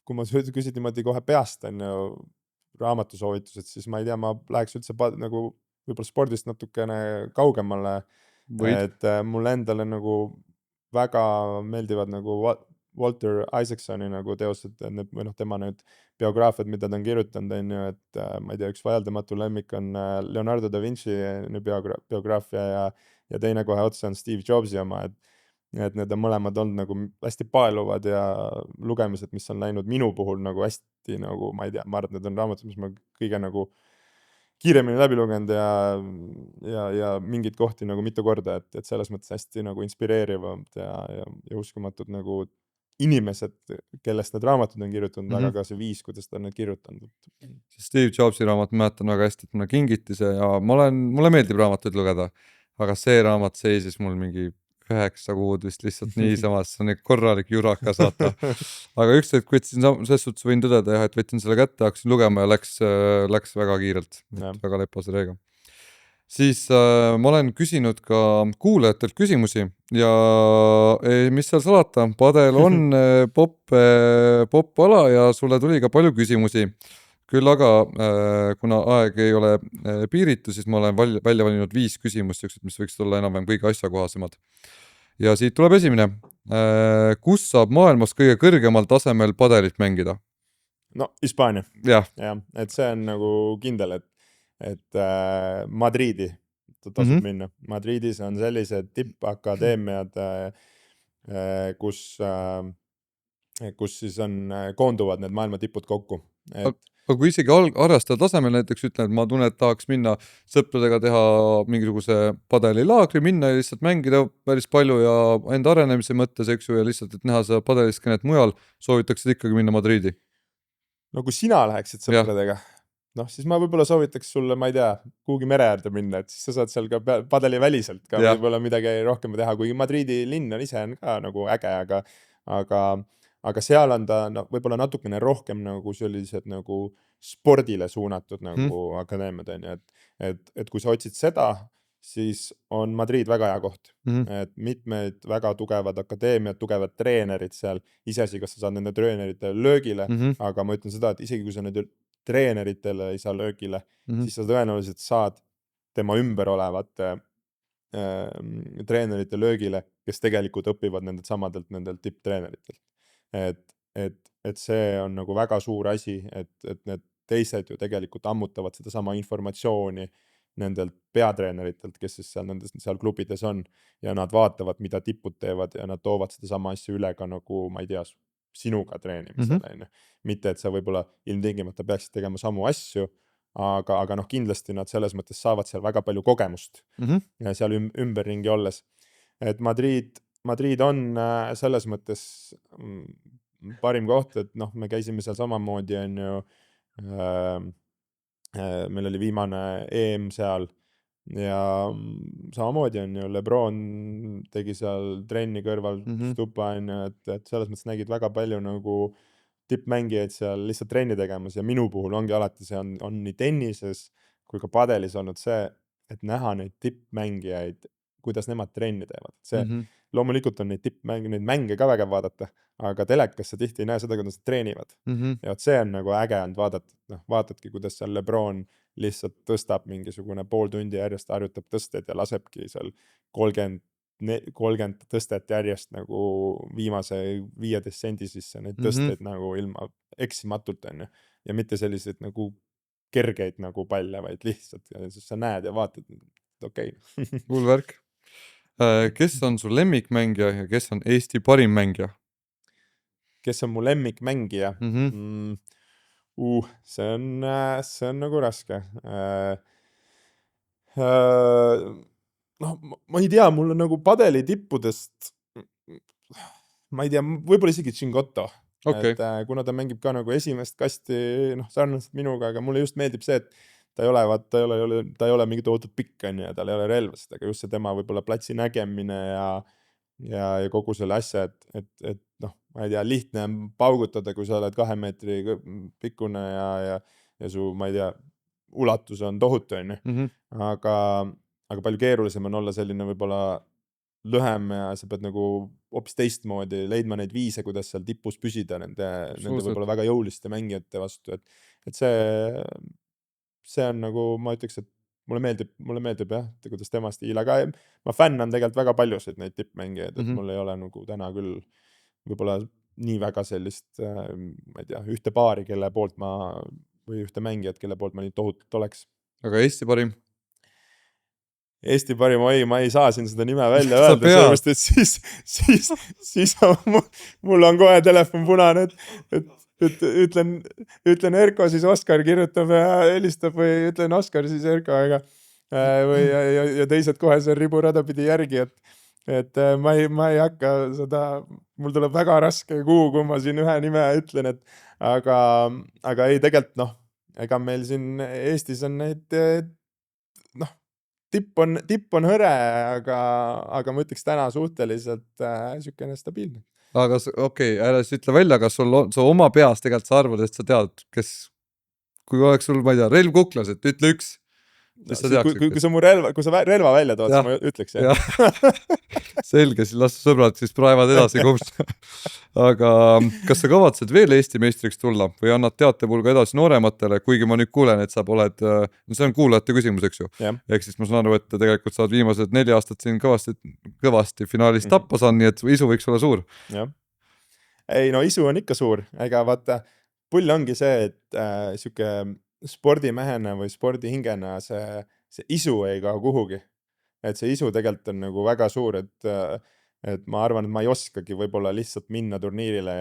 kui ma küsid niimoodi kohe peast raamatusoovitused, siis ma ei tea, ma läheks üldse nagu võib-olla spordist natukene kaugemale, et mulle endale nagu väga meeldivad nagu Walter Isaacsoni nagu teosed või tema nüüd biograafiad, mida ta on kirjutanud, on ju, et ma ei tea, üks vaieldamatu lemmik on Leonardo da Vinci biograafia ja teine kohe otsa on Steve Jobsi oma, et need on mõlemad olnud nagu hästi paeluvad ja lugemised, mis on läinud minu puhul nagu hästi nagu, ma ei tea, ma arvan, need on raamatud, mis ma kõige nagu kiiremini läbi lugenud ja mingid kohti nagu mitu korda, et selles mõttes hästi nagu inspireerivad ja uskumatud nagu inimesed, kellest need raamatud on kirjutanud, aga ka see viis, kuidas ta on need kirjutanud. Steve Jobsi raamat mäletan väga hästi, et mulle kingiti see ja mulle meeldib raamatuid lugeda, aga see raamat seisis mul mingi 9 kuud vist lihtsalt niisamas, see on korralik juraka saata. Aga ükskord võtsin, selles suhtes võin tõdeda, et võtsin selle kätte, hakkasin lugema ja läks väga kiirelt, väga lepase reega. siis ma olen küsinud ka kuulajatelt küsimusi ja mis seal salata, padel on popp ala ja sulle tuli ka palju küsimusi. Küll aga kuna aeg ei ole piiritu, siis ma olen välja valinud 5 küsimust, mis võiks olla enam-vähem kõige asjakohasemad. Ja siit tuleb esimene. Kus saab maailmas kõige kõrgemal tasemel padelit mängida? No Hispaania. Jah. Jah, et see on nagu kindel, et Madridi tasub minna. Madridis on sellised tippakadeemiad, kus siis on, koonduvad need maailma tipud kokku. Aga kui isegi harrastaja tasemel näiteks ütlen, et ma tunnen, et tahaks minna sõpradega teha mingisuguse padelilaagri, minna ja lihtsalt mängida päris palju ja enda arenemise mõttes, eks ju, ja lihtsalt, et näha seda padeliskenet mujal, soovitaksid ikkagi minna Madridi? No kui sina läheksid sõpradega, noh, siis ma võib-olla soovitaks sulle, ma ei tea, kuhugi mere äärde minna, et siis sa saad seal ka padeli väliselt ka võib-olla midagi rohkem teha, kuigi Madridi linn on ise on ka nagu äge, aga seal on ta võib-olla natukene rohkem nagu sellised nagu spordile suunatud nagu akadeemiad on ju, et kui sa otsid seda, siis on Madrid väga hea koht. Et mitmed väga tugevad akadeemiad, tugevad treenerid seal, iseasi, kas sa saad nende treenerite löögile, aga ma ütlen seda, et isegi kui sa nende treeneritele ei saa löögile, siis sa tõenäoliselt saad tema ümber olevate treenerite löögile, kes tegelikult õpivad nendelt tipptreeneritelt. Et see on nagu väga suur asi, et need teised ju tegelikult ammutavad seda sama informatsiooni nendelt peatreeneritelt, kes siis seal klubides on ja nad vaatavad, mida tipud teevad ja nad toovad seda sama asja üle ka nagu, ma ei tea, sinuga treenimisele. Mitte, et sa võib-olla ilmtingimata peaksid tegema samu asju, aga noh, kindlasti nad selles mõttes saavad seal väga palju kogemust ja seal ümberringi olles. Et Madrid on selles mõttes parim koht, et noh, me käisime seal samamoodi on ju, meil oli viimane EM seal ja samamoodi on ju, Lebron tegi seal trenni kõrval stupa on ju, et selles mõttes nägid väga palju nagu tippmängijaid seal lihtsalt trenni tegemas ja minu puhul ongi alati see on nii tennises kui ka padelis olnud see, et näha neid tippmängijaid, kuidas nemad trenni teevad. See loomulikult on neid mänge ka väga vaadata, aga telekas sa tihti ei näe seda, kuidas nad treenivad. Ja see on nagu äge on vaadata, noh, vaatadki, kuidas seal Lebron lihtsalt tõstab mingisugune pool tundi järjest, harjutab tõsted ja lasebki seal 30 tõstet järjest nagu viimase 15 sendi sisse neid tõsteid nagu ilma eksimatult on ju. Ja mitte selliseid nagu kergeid nagu palle, vaid lihtsalt ja siis sa näed ja vaatad, okei. Hull värk. Kes on su lemmikmängija ja kes on Eesti parim mängija? Kes on mu lemmikmängija? See on nagu raske. Noh, ma ei tea, mul on nagu padeli tippudest, ma ei tea, võib-olla isegi Cingotto. Et kuna ta mängib ka nagu esimest kasti, noh, sarnaselt minuga, aga mulle just meeldib see, et ta ei ole mingi tohutud pikk on ja tal ei ole relvast, aga just see tema võib-olla platsi nägemine ja kogu selle asja, et noh, ma ei tea, lihtne on paugutada, kui sa oled 2 meetri pikkune ja su, ma ei tea, ulatus on tohutu on ju. Aga palju keerulisem on olla selline võib-olla lühem ja sa pead nagu hoopis teistmoodi leidma neid viise, kuidas seal tipus püsida nende võib-olla väga jõuliste mängijate vastu, et see on nagu, ma ütleks, et mulle meeldib jah, kuidas tema stiil, aga ma fännan tegelikult väga paljusid neid tippmängijaid, et mul ei ole nagu täna küll võib-olla nii väga sellist, ma ei tea, ühte paari, kelle poolt või ühte mängijat, kelle poolt ma nii tohutult oleks. Aga Eesti parim? Eesti parim, ma ei saa siin seda nime välja öelda, sellepärast, et siis mul on kohe telefon punane, et ütlen Erko, siis Oskar kirjutab ja helistab või ütlen Oskar, siis Erko, ja teised kohe see riburada pidi järgi, et ma ei hakka seda, mul tuleb väga raske kui ma siin ühe nime ütlen, aga ei tegelikult noh, ega meil siin Eestis on neid, noh, tipp on hõre, aga ma ütleks täna suhteliselt sükene stabiilne. Aga okei, ära siis ütle välja, kas sul oma peas tegelikult sa arvad, et sa tead, kes, kui oleks sul, ma ei tea, relv kuklas, et ütle üks. Siis sa teaks, kui sa mu relva välja tood, siis ma ütleks, jah. Selge, siis las sõbrad siis praevad edasi kohus. Aga kas sa kavatsed veel Eesti meistriks tulla või annad teatepulga edasi noorematele, kuigi ma nüüd kuulen, et sa oled, no see on kuulajate küsimus, eks ju. Ehk siis ma saan aru, et tegelikult sa oled viimased 4 aastat siin kõvasti finaalis tappa saanud, nii et isu võiks olla suur. Jah. Ei, no isu on ikka suur, ega vaata, pull ongi see, et siuke spordimehena või spordihingena see isu ei kao kuhugi. Et see isu tegelikult on nagu väga suur, et ma arvan, et ma ei oskagi võib-olla lihtsalt minna turniirile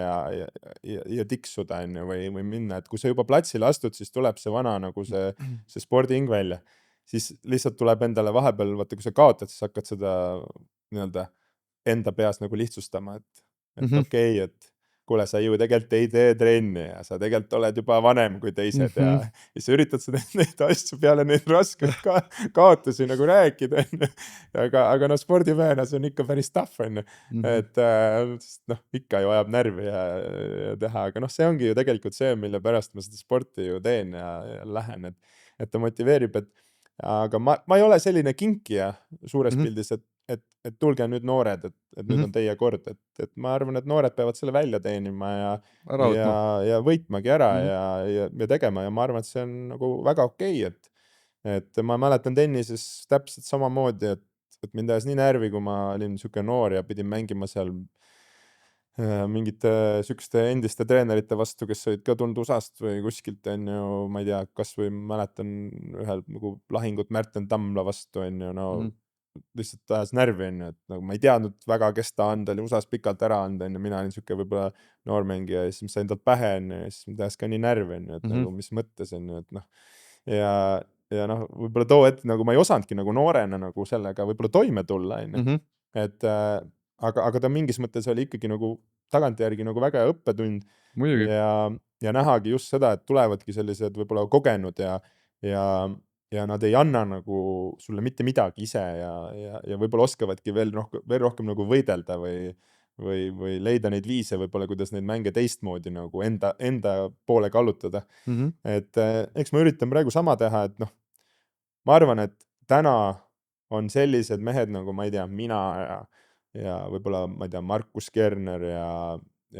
ja tiksuda või minna, et kui sa juba platsile astud, siis tuleb see vana nagu see spordihing välja. Siis lihtsalt tuleb endale vahepeal, vaata kui sa kaotad, siis hakkad seda nii-öelda enda peas nagu lihtsustama, et okei, et kuule, sa ju tegelikult ei tee trenni ja sa tegelikult oled juba vanem kui teised ja sa üritad seda neid asju peale neid raskeid kaotusi nagu rääkida. Aga no spordimehena see on ikka päris tough, et ikka ju ajab närvi ja teha, aga noh, see ongi ju tegelikult see, mille pärast ma seda sporti ju teen ja lähen, et ta motiveerib, aga ma ei ole selline kinkija suures pildis, et tulge nüüd noored, et nüüd on teie kord, et ma arvan, et noored peavad selle välja teenima ja võitmagi ära ja tegema ja ma arvan, et see on nagu väga okei, et ma mäletan tennises täpselt samamoodi, et mind ajas nii närvi, kui ma olin siuke noor ja pidin mängima seal mingite sükste endiste treenerite vastu, kes olid ka tulnud USA-st või kuskilt, ma ei tea, kas või mäletan ühel nagu lahingut Märten Tamla vastu, no lihtsalt ajas närvi, et nagu ma ei teadnud väga, kes ta on, ta oli USA-s pikalt ära anda, mina olin siuke võib-olla noormängija ja siis ma sain talt pähe, ja siis ma ajas ka nii närvi, et nagu mis mõttes, et noh, ja noh, võib-olla too hetk nagu ma ei osanudki nagu noorena nagu sellega võib-olla toime tulla, et aga ta mingis mõttes oli ikkagi nagu tagantjärgi nagu väga hea õppetund ja nähagi just seda, et tulevadki sellised võib-olla kogenud ja nad ei anna nagu sulle mitte midagi ise ja võib-olla oskavadki veel rohkem nagu võidelda või leida neid viise võib-olla, kuidas neid mänge teistmoodi nagu enda poole kallutada. Et eks ma üritan praegu sama teha, et noh, ma arvan, et täna on sellised mehed nagu, ma ei tea, mina ja võib-olla, ma ei tea, Markus Kerner ja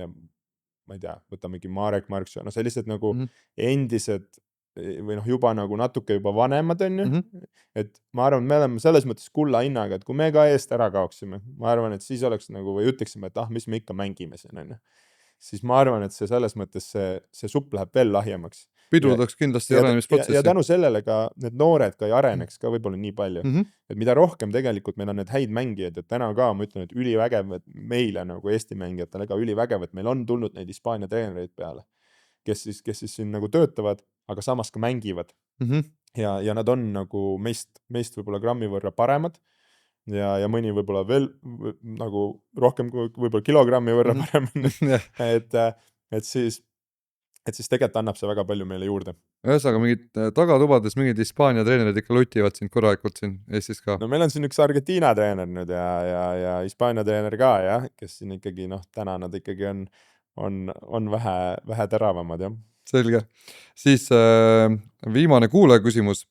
ma ei tea, võtamegi Marek Marksoo, no sellised nagu endised või noh, juba nagu natuke juba vanemad, et ma arvan, me oleme selles mõttes kulla hinnaga, et kui me ka eest ära kaoksime, ma arvan, et siis oleks nagu, või ütleksime, et mis me ikka mängime siin, siis ma arvan, et see selles mõttes see supp läheb veel lahjemaks. Pidurdaks kindlasti arenemisprotsessi. Ja tänu sellele ka need noored ka ei areneks ka võib-olla nii palju. Et mida rohkem tegelikult meil on need häid mängijad, et täna ka ma ütlen, et ülivägev, et meile nagu Eesti mängijatele ka ülivägev, et meil on tulnud neid Hispaania treenereid peale, kes siis siin nagu töötavad, aga samas ka mängivad. Ja nad on nagu meist võib-olla grammi võrra paremad ja mõni võib-olla veel nagu rohkem kui võib-olla kilogrammi võrra parem. Et siis tegelikult annab see väga palju meile juurde. Ühesõnaga, mingid tagatubades mingid Hispaania treenerid ikka lutivad sind korralikult siin Eestis ka. No meil on siin üks Argentiina treener nüüd ja Hispaania treener ka, jah, kes siin ikkagi, täna nad ikkagi on vähe teravamad, jah. Selge. Siis viimane kuulaja küsimus.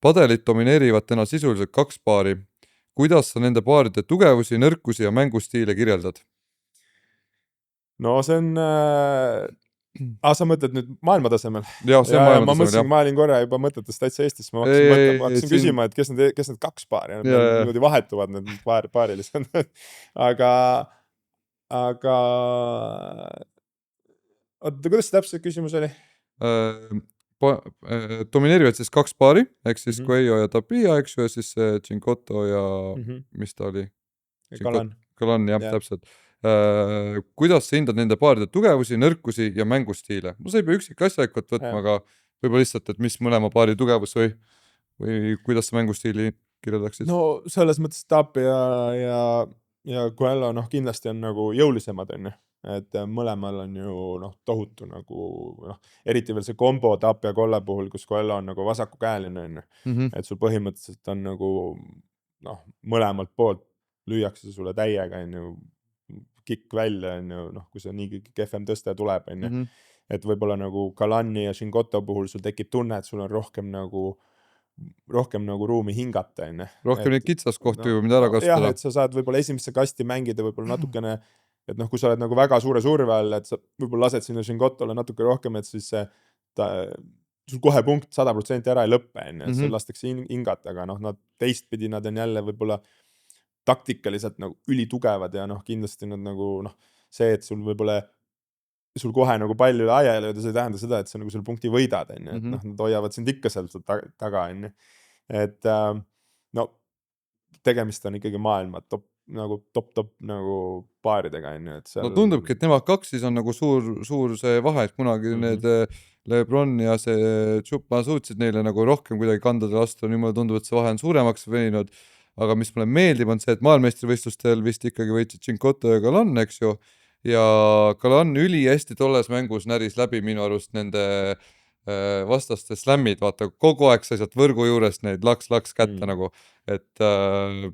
Padelit domineerivad täna sisuliselt 2 paari. Kuidas sa nende paaride tugevusi, nõrkusi ja mängustiile kirjeldad? No see on... sa mõtled nüüd maailma tasemel? Ja, see on maailma tasemel, ma mõtlesin, ma olin korra juba mõtetes täitsa Eestis, ma hakkasin küsima, et kes need 2 paari, niimoodi vahetuvad need paarilised. Aga kuidas see täpselt küsimus oli? Domineerivad siis 2 paari, ehk siis Coelho ja Tapia, eks ju, ja siis Cincoto ja mis ta oli? Kalan, jah, täpselt. Kuidas sa hindad nende paaride tugevusi, nõrkusi ja mängustiile? No see ei pea üksik asjalikot võtma, aga võib-olla lihtsalt, et mis mõlema paari tugevus või kuidas sa mängustiili kirjeldaksid? No selles mõttes Tapia ja Coelho kindlasti on nagu jõulisemad, et mõlemal on ju tohutu nagu, eriti veel see kombo Tapia Kolle puhul, kus Coelho on nagu vasakukäeline, et sul põhimõtteliselt on nagu mõlemalt poolt lüüakse sulle täiega, kikk välja, kui see nii kehvem tõste tuleb, et võib-olla nagu Kalani ja Cincoto puhul sul tekib tunne, et sul on rohkem nagu rohkem nagu ruumi hingata, on ju. Rohkem neid kitsaskohti juba, mida ära jah, kasutada. et sa saad võib-olla esimesse kasti mängida võib-olla natukene, et noh, kui sa oled nagu väga suure surve all, et sa võib-olla lased sinna Šingotole natuke rohkem, et siis sul kohe punkt 100% ära ei lõppe, on ju, et sul lastakse hingata, aga noh, teistpidi nad on jälle võib-olla taktikaliselt nagu ülitugevad ja noh, kindlasti nad nagu noh, see, et sul võib-olla sul kohe nagu palju aia ei lööda, see ei tähenda seda, et sa nagu selle punkti võidad, on ju, et noh, nad hoiavad sind ikka sealt taga, on ju. Et no tegemist on ikkagi maailma top nagu paaridega, on ju, et seal... No tundubki, et nemad kaks siis on nagu suur see vahe, et kunagi need Lebron ja see Tšupa suutsid neile nagu rohkem kuidagi kandada lasta, nüüd mulle tundub, et see vahe on suuremaks veninud, aga mis mulle meeldib, on see, et maailmeistrivõistlustel vist ikkagi võitsid Tšinkoto ja Galan, eks ju, ja Galan ülihästi tolles mängus näris läbi minu arust nende vastaste slämmid, vaata, kogu aeg sai sealt võrgu juurest neid laks kätte nagu, et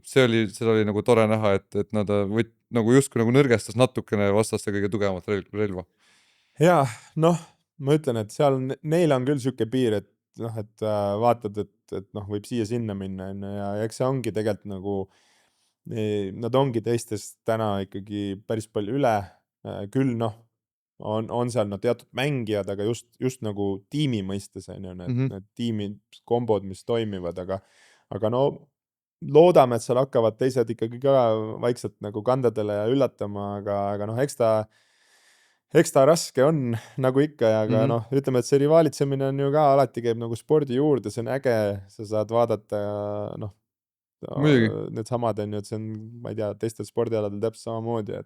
seda oli nagu tore näha, et nad nagu justkui nagu nõrgestas natukene vastaste kõige tugevamat relva. Jaa, noh, ma ütlen, et seal neil on küll siuke piir, et noh, et vaatad, et noh, võib siia-sinna minna, ja eks see ongi tegelikult nagu nad ongi teistest täna ikkagi päris palju üle, küll noh, on seal no teatud mängijad, aga just nagu tiimi mõistes, on ju, need tiimi kombod, mis toimivad, aga no loodame, et seal hakkavad teised ikkagi ka vaikselt nagu kandadele ja üllatama, aga noh, eks ta raske on nagu ikka, aga noh, ütleme, et see rivaalitsemine on ju ka alati käib nagu spordi juurde, see on äge, sa saad vaadata ja noh, need samad on ju, et see on, ma ei tea, teistel spordialadel täpselt samamoodi,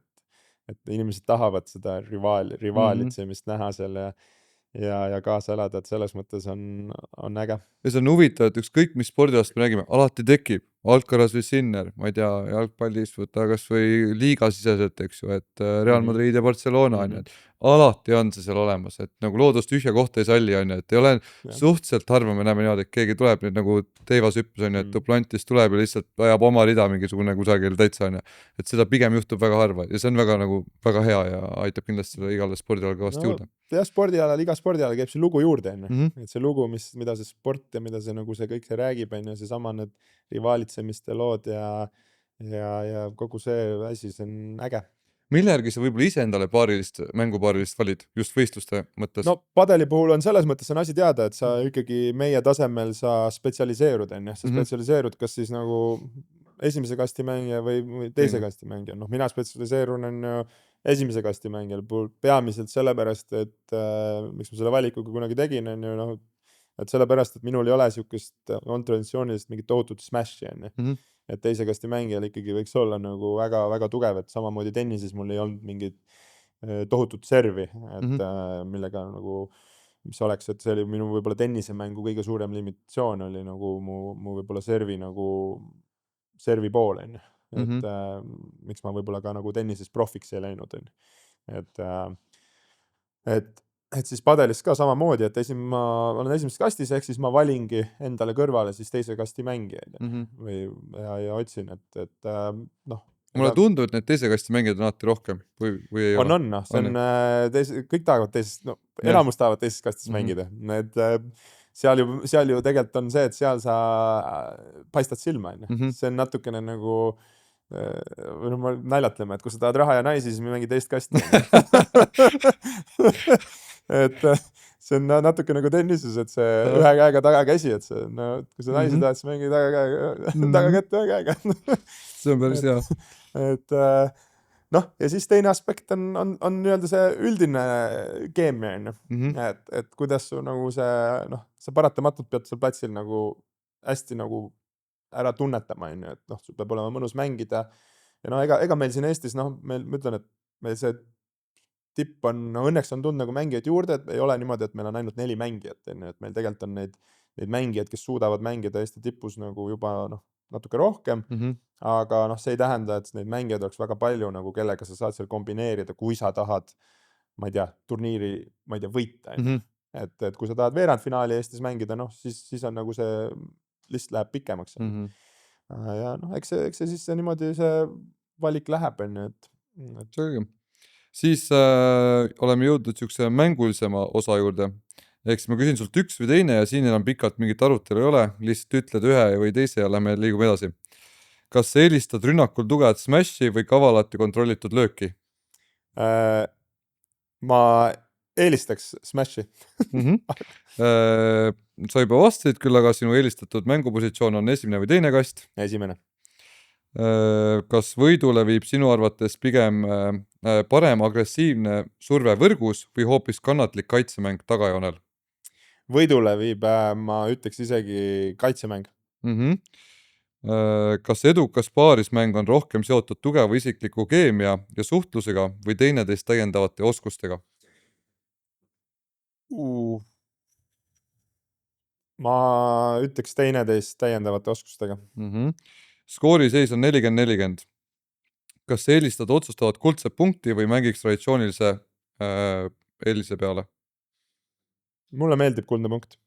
et inimesed tahavad seda rivaalitsemist näha seal ja kaasa elada, et selles mõttes on äge. Ja see on huvitav, et ükskõik mis spordialast me räägime, alati tekib Alcaraz või Sinner, ma ei tea, jalgpallis võtta kas või liigasiseselt, eks ju, et Real Madrid ja Barcelona on ju, et alati on see seal olemas, et nagu loodust tühja kohta ei salli, on ju, et ei ole suhteliselt harva me näeme niimoodi, et keegi tuleb nüüd nagu teivas hüppes, on ju, et Duplantis tuleb ja lihtsalt ajab oma rida mingisugune kusagil täitsa, on ju, et seda pigem juhtub väga harva ja see on väga nagu väga hea ja aitab kindlasti selle igale spordialale kõvasti juurde. Jah, iga spordialal käib see lugu juurde, on ju, et see lugu, mida see sport ja mida see nagu see kõik see räägib, on ju, see sama need rivaalitsemiste lood ja kogu see asi, see on äge. Mille järgi sa võib-olla ise endale mängupaarilist valid, just võistluste mõttes? No padeli puhul on selles mõttes on asi teada, et sa ikkagi meie tasemel sa spetsialiseerud, on ju, sa spetsialiseerud kas siis nagu esimese kasti mängija või teise kasti mängija. Noh, mina spetsialiseerun on ju esimese kasti mängijal puhul peamiselt sellepärast, et miks ma selle valikuga kunagi tegin, on ju, noh, et sellepärast, et minul ei ole siukest traditsioonilist mingit tohutut smash'i, on ju. Et teise kasti mängijal ikkagi võiks olla nagu väga tugev, et samamoodi tennises mul ei olnud mingit tohutut servi, et millega nagu, mis oleks, et see oli minu võib-olla tennisemängu kõige suurem limitatsioon oli nagu mu võib-olla servi pool, on ju. Et miks ma võib-olla ka nagu tennises profiks ei läinud, on ju. Et siis padelis ka samamoodi, et ma olen esimeses kastis, ehk siis ma valingi endale kõrvale siis teise kasti mängijaid ja otsin, et noh. Mulle tundub, et need teise kasti mängijad on alati rohkem või ei ole? On, noh, see on, kõik tahavad teises, no enamus tahavad teises kastis mängida. Seal ju tegelikult on see, et seal sa paistad silma, on ju. See on natukene nagu või noh, ma naljatleme, et kui sa tahad raha ja naisi, siis me mängi teist kasti. Et see on natuke nagu tennises, et see ühe käega tagakäsi, et see, no, kui sa naisi tahad, siis mängi tagakätt ühe käega. See on päris hea. Et noh, ja siis teine aspekt on nii-öelda see üldine keemia, on ju. Et kuidas su nagu see, noh, sa paratamatult pead seal platsil nagu hästi nagu ära tunnetama, on ju, et noh, sul peab olema mõnus mängida ja no ega meil siin Eestis, noh, ma ütlen, et meil see tipp on, no õnneks on tulnud nagu mängijaid juurde, et ei ole niimoodi, et meil on ainult 4 mängijat, on ju, et meil tegelikult on neid mängijad, kes suudavad mängida Eesti tipus nagu juba noh, natuke rohkem, aga noh, see ei tähenda, et neid mängijaid oleks väga palju nagu, kellega sa saad seal kombineerida, kui sa tahad, ma ei tea, turniiri, ma ei tea, võita, et kui sa tahad veerandfinaali Eestis mängida, noh, siis on nagu see list läheb pikemaks. Ja noh, eks see siis niimoodi see valik läheb, on ju, et selge. Siis oleme jõudnud siukse mängulisema osa juurde Ehk siis ma küsin sult üks või teine ja siin enam pikalt mingit arutelu ei ole, lihtsalt ütled ühe või teise ja lähme liigume edasi. Kas sa eelistad rünnakul tugevat smash'i või kavalat ja kontrollitud lööki? Ma eelistaks Smashi. Sa juba vastasid küll, aga sinu eelistatud mängupositsioon on esimene või teine kast. Esimene. Kas võidule viib sinu arvates pigem parem agressiivne surve võrgus või hoopis kannatlik kaitsemäng tagajoonel? Võidule viib, ma ütleks isegi kaitsemäng. Kas edukas paarismäng on rohkem seotud tugeva isikliku keemia ja suhtlusega või teineteist täiendavate oskustega? Ma ütleks teineteist täiendavate oskustega. Skooriseis on 40-40. Kas sa eelistad otsustavat kuldset punkti või mängiks traditsioonilise eelise peale? Mulle meeldib kuldne punkt.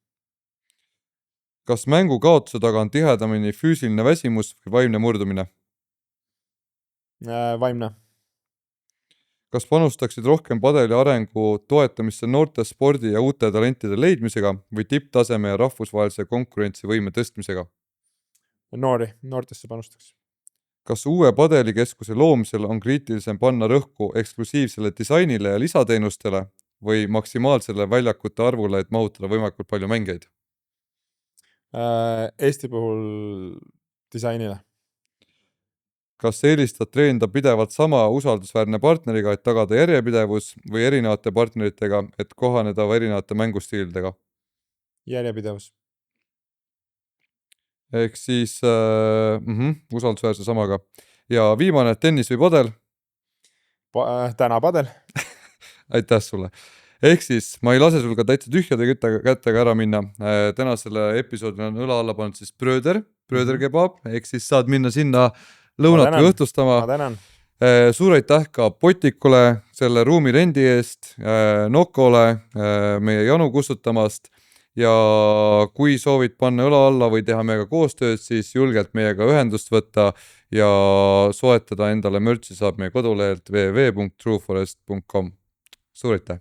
Kas mängu kaotuse taga on tihedamini füüsiline väsimus või vaimne murdumine? Vaimne. Kas panustaksid rohkem padeli arengu toetamisse noorte spordi ja uute talentide leidmisega või tipptaseme ja rahvusvahelise konkurentsivõime tõstmisega? Noortesse panustaks. Kas uue padelikeskuse loomisel on kriitilisem panna rõhku eksklusiivsele disainile ja lisateenustele või maksimaalsele väljakute arvule, et mahutada võimalikult palju mängijaid? Eesti puhul disainile. Kas eelistad treenida pidevalt sama usaldusväärne partneriga, et tagada järjepidevus või erinevate partneritega, et kohaneda erinevate mängustiilidega? Järjepidevus. Ehk siis usaldusväärse samaga. Ja viimane, tennis või padel? Täna padel. Aitäh sulle. Ehk siis ma ei lase sul ka täitsa tühjade kättega ära minna. Täna selle episoodi on õla alla pannud siis Bröder kebab, ehk siis saad minna sinna lõunat või õhtustama. Ma tänan. Suur aitäh ka Potikule selle ruumi rendi eest, Nokole meie janu kustutamast ja kui soovid panna õla alla või teha meiega koostööd, siis julgelt meiega ühendust võtta ja soetada endale mürtsi saab meie kodulehelt www.trueforest.com. Suur aitäh!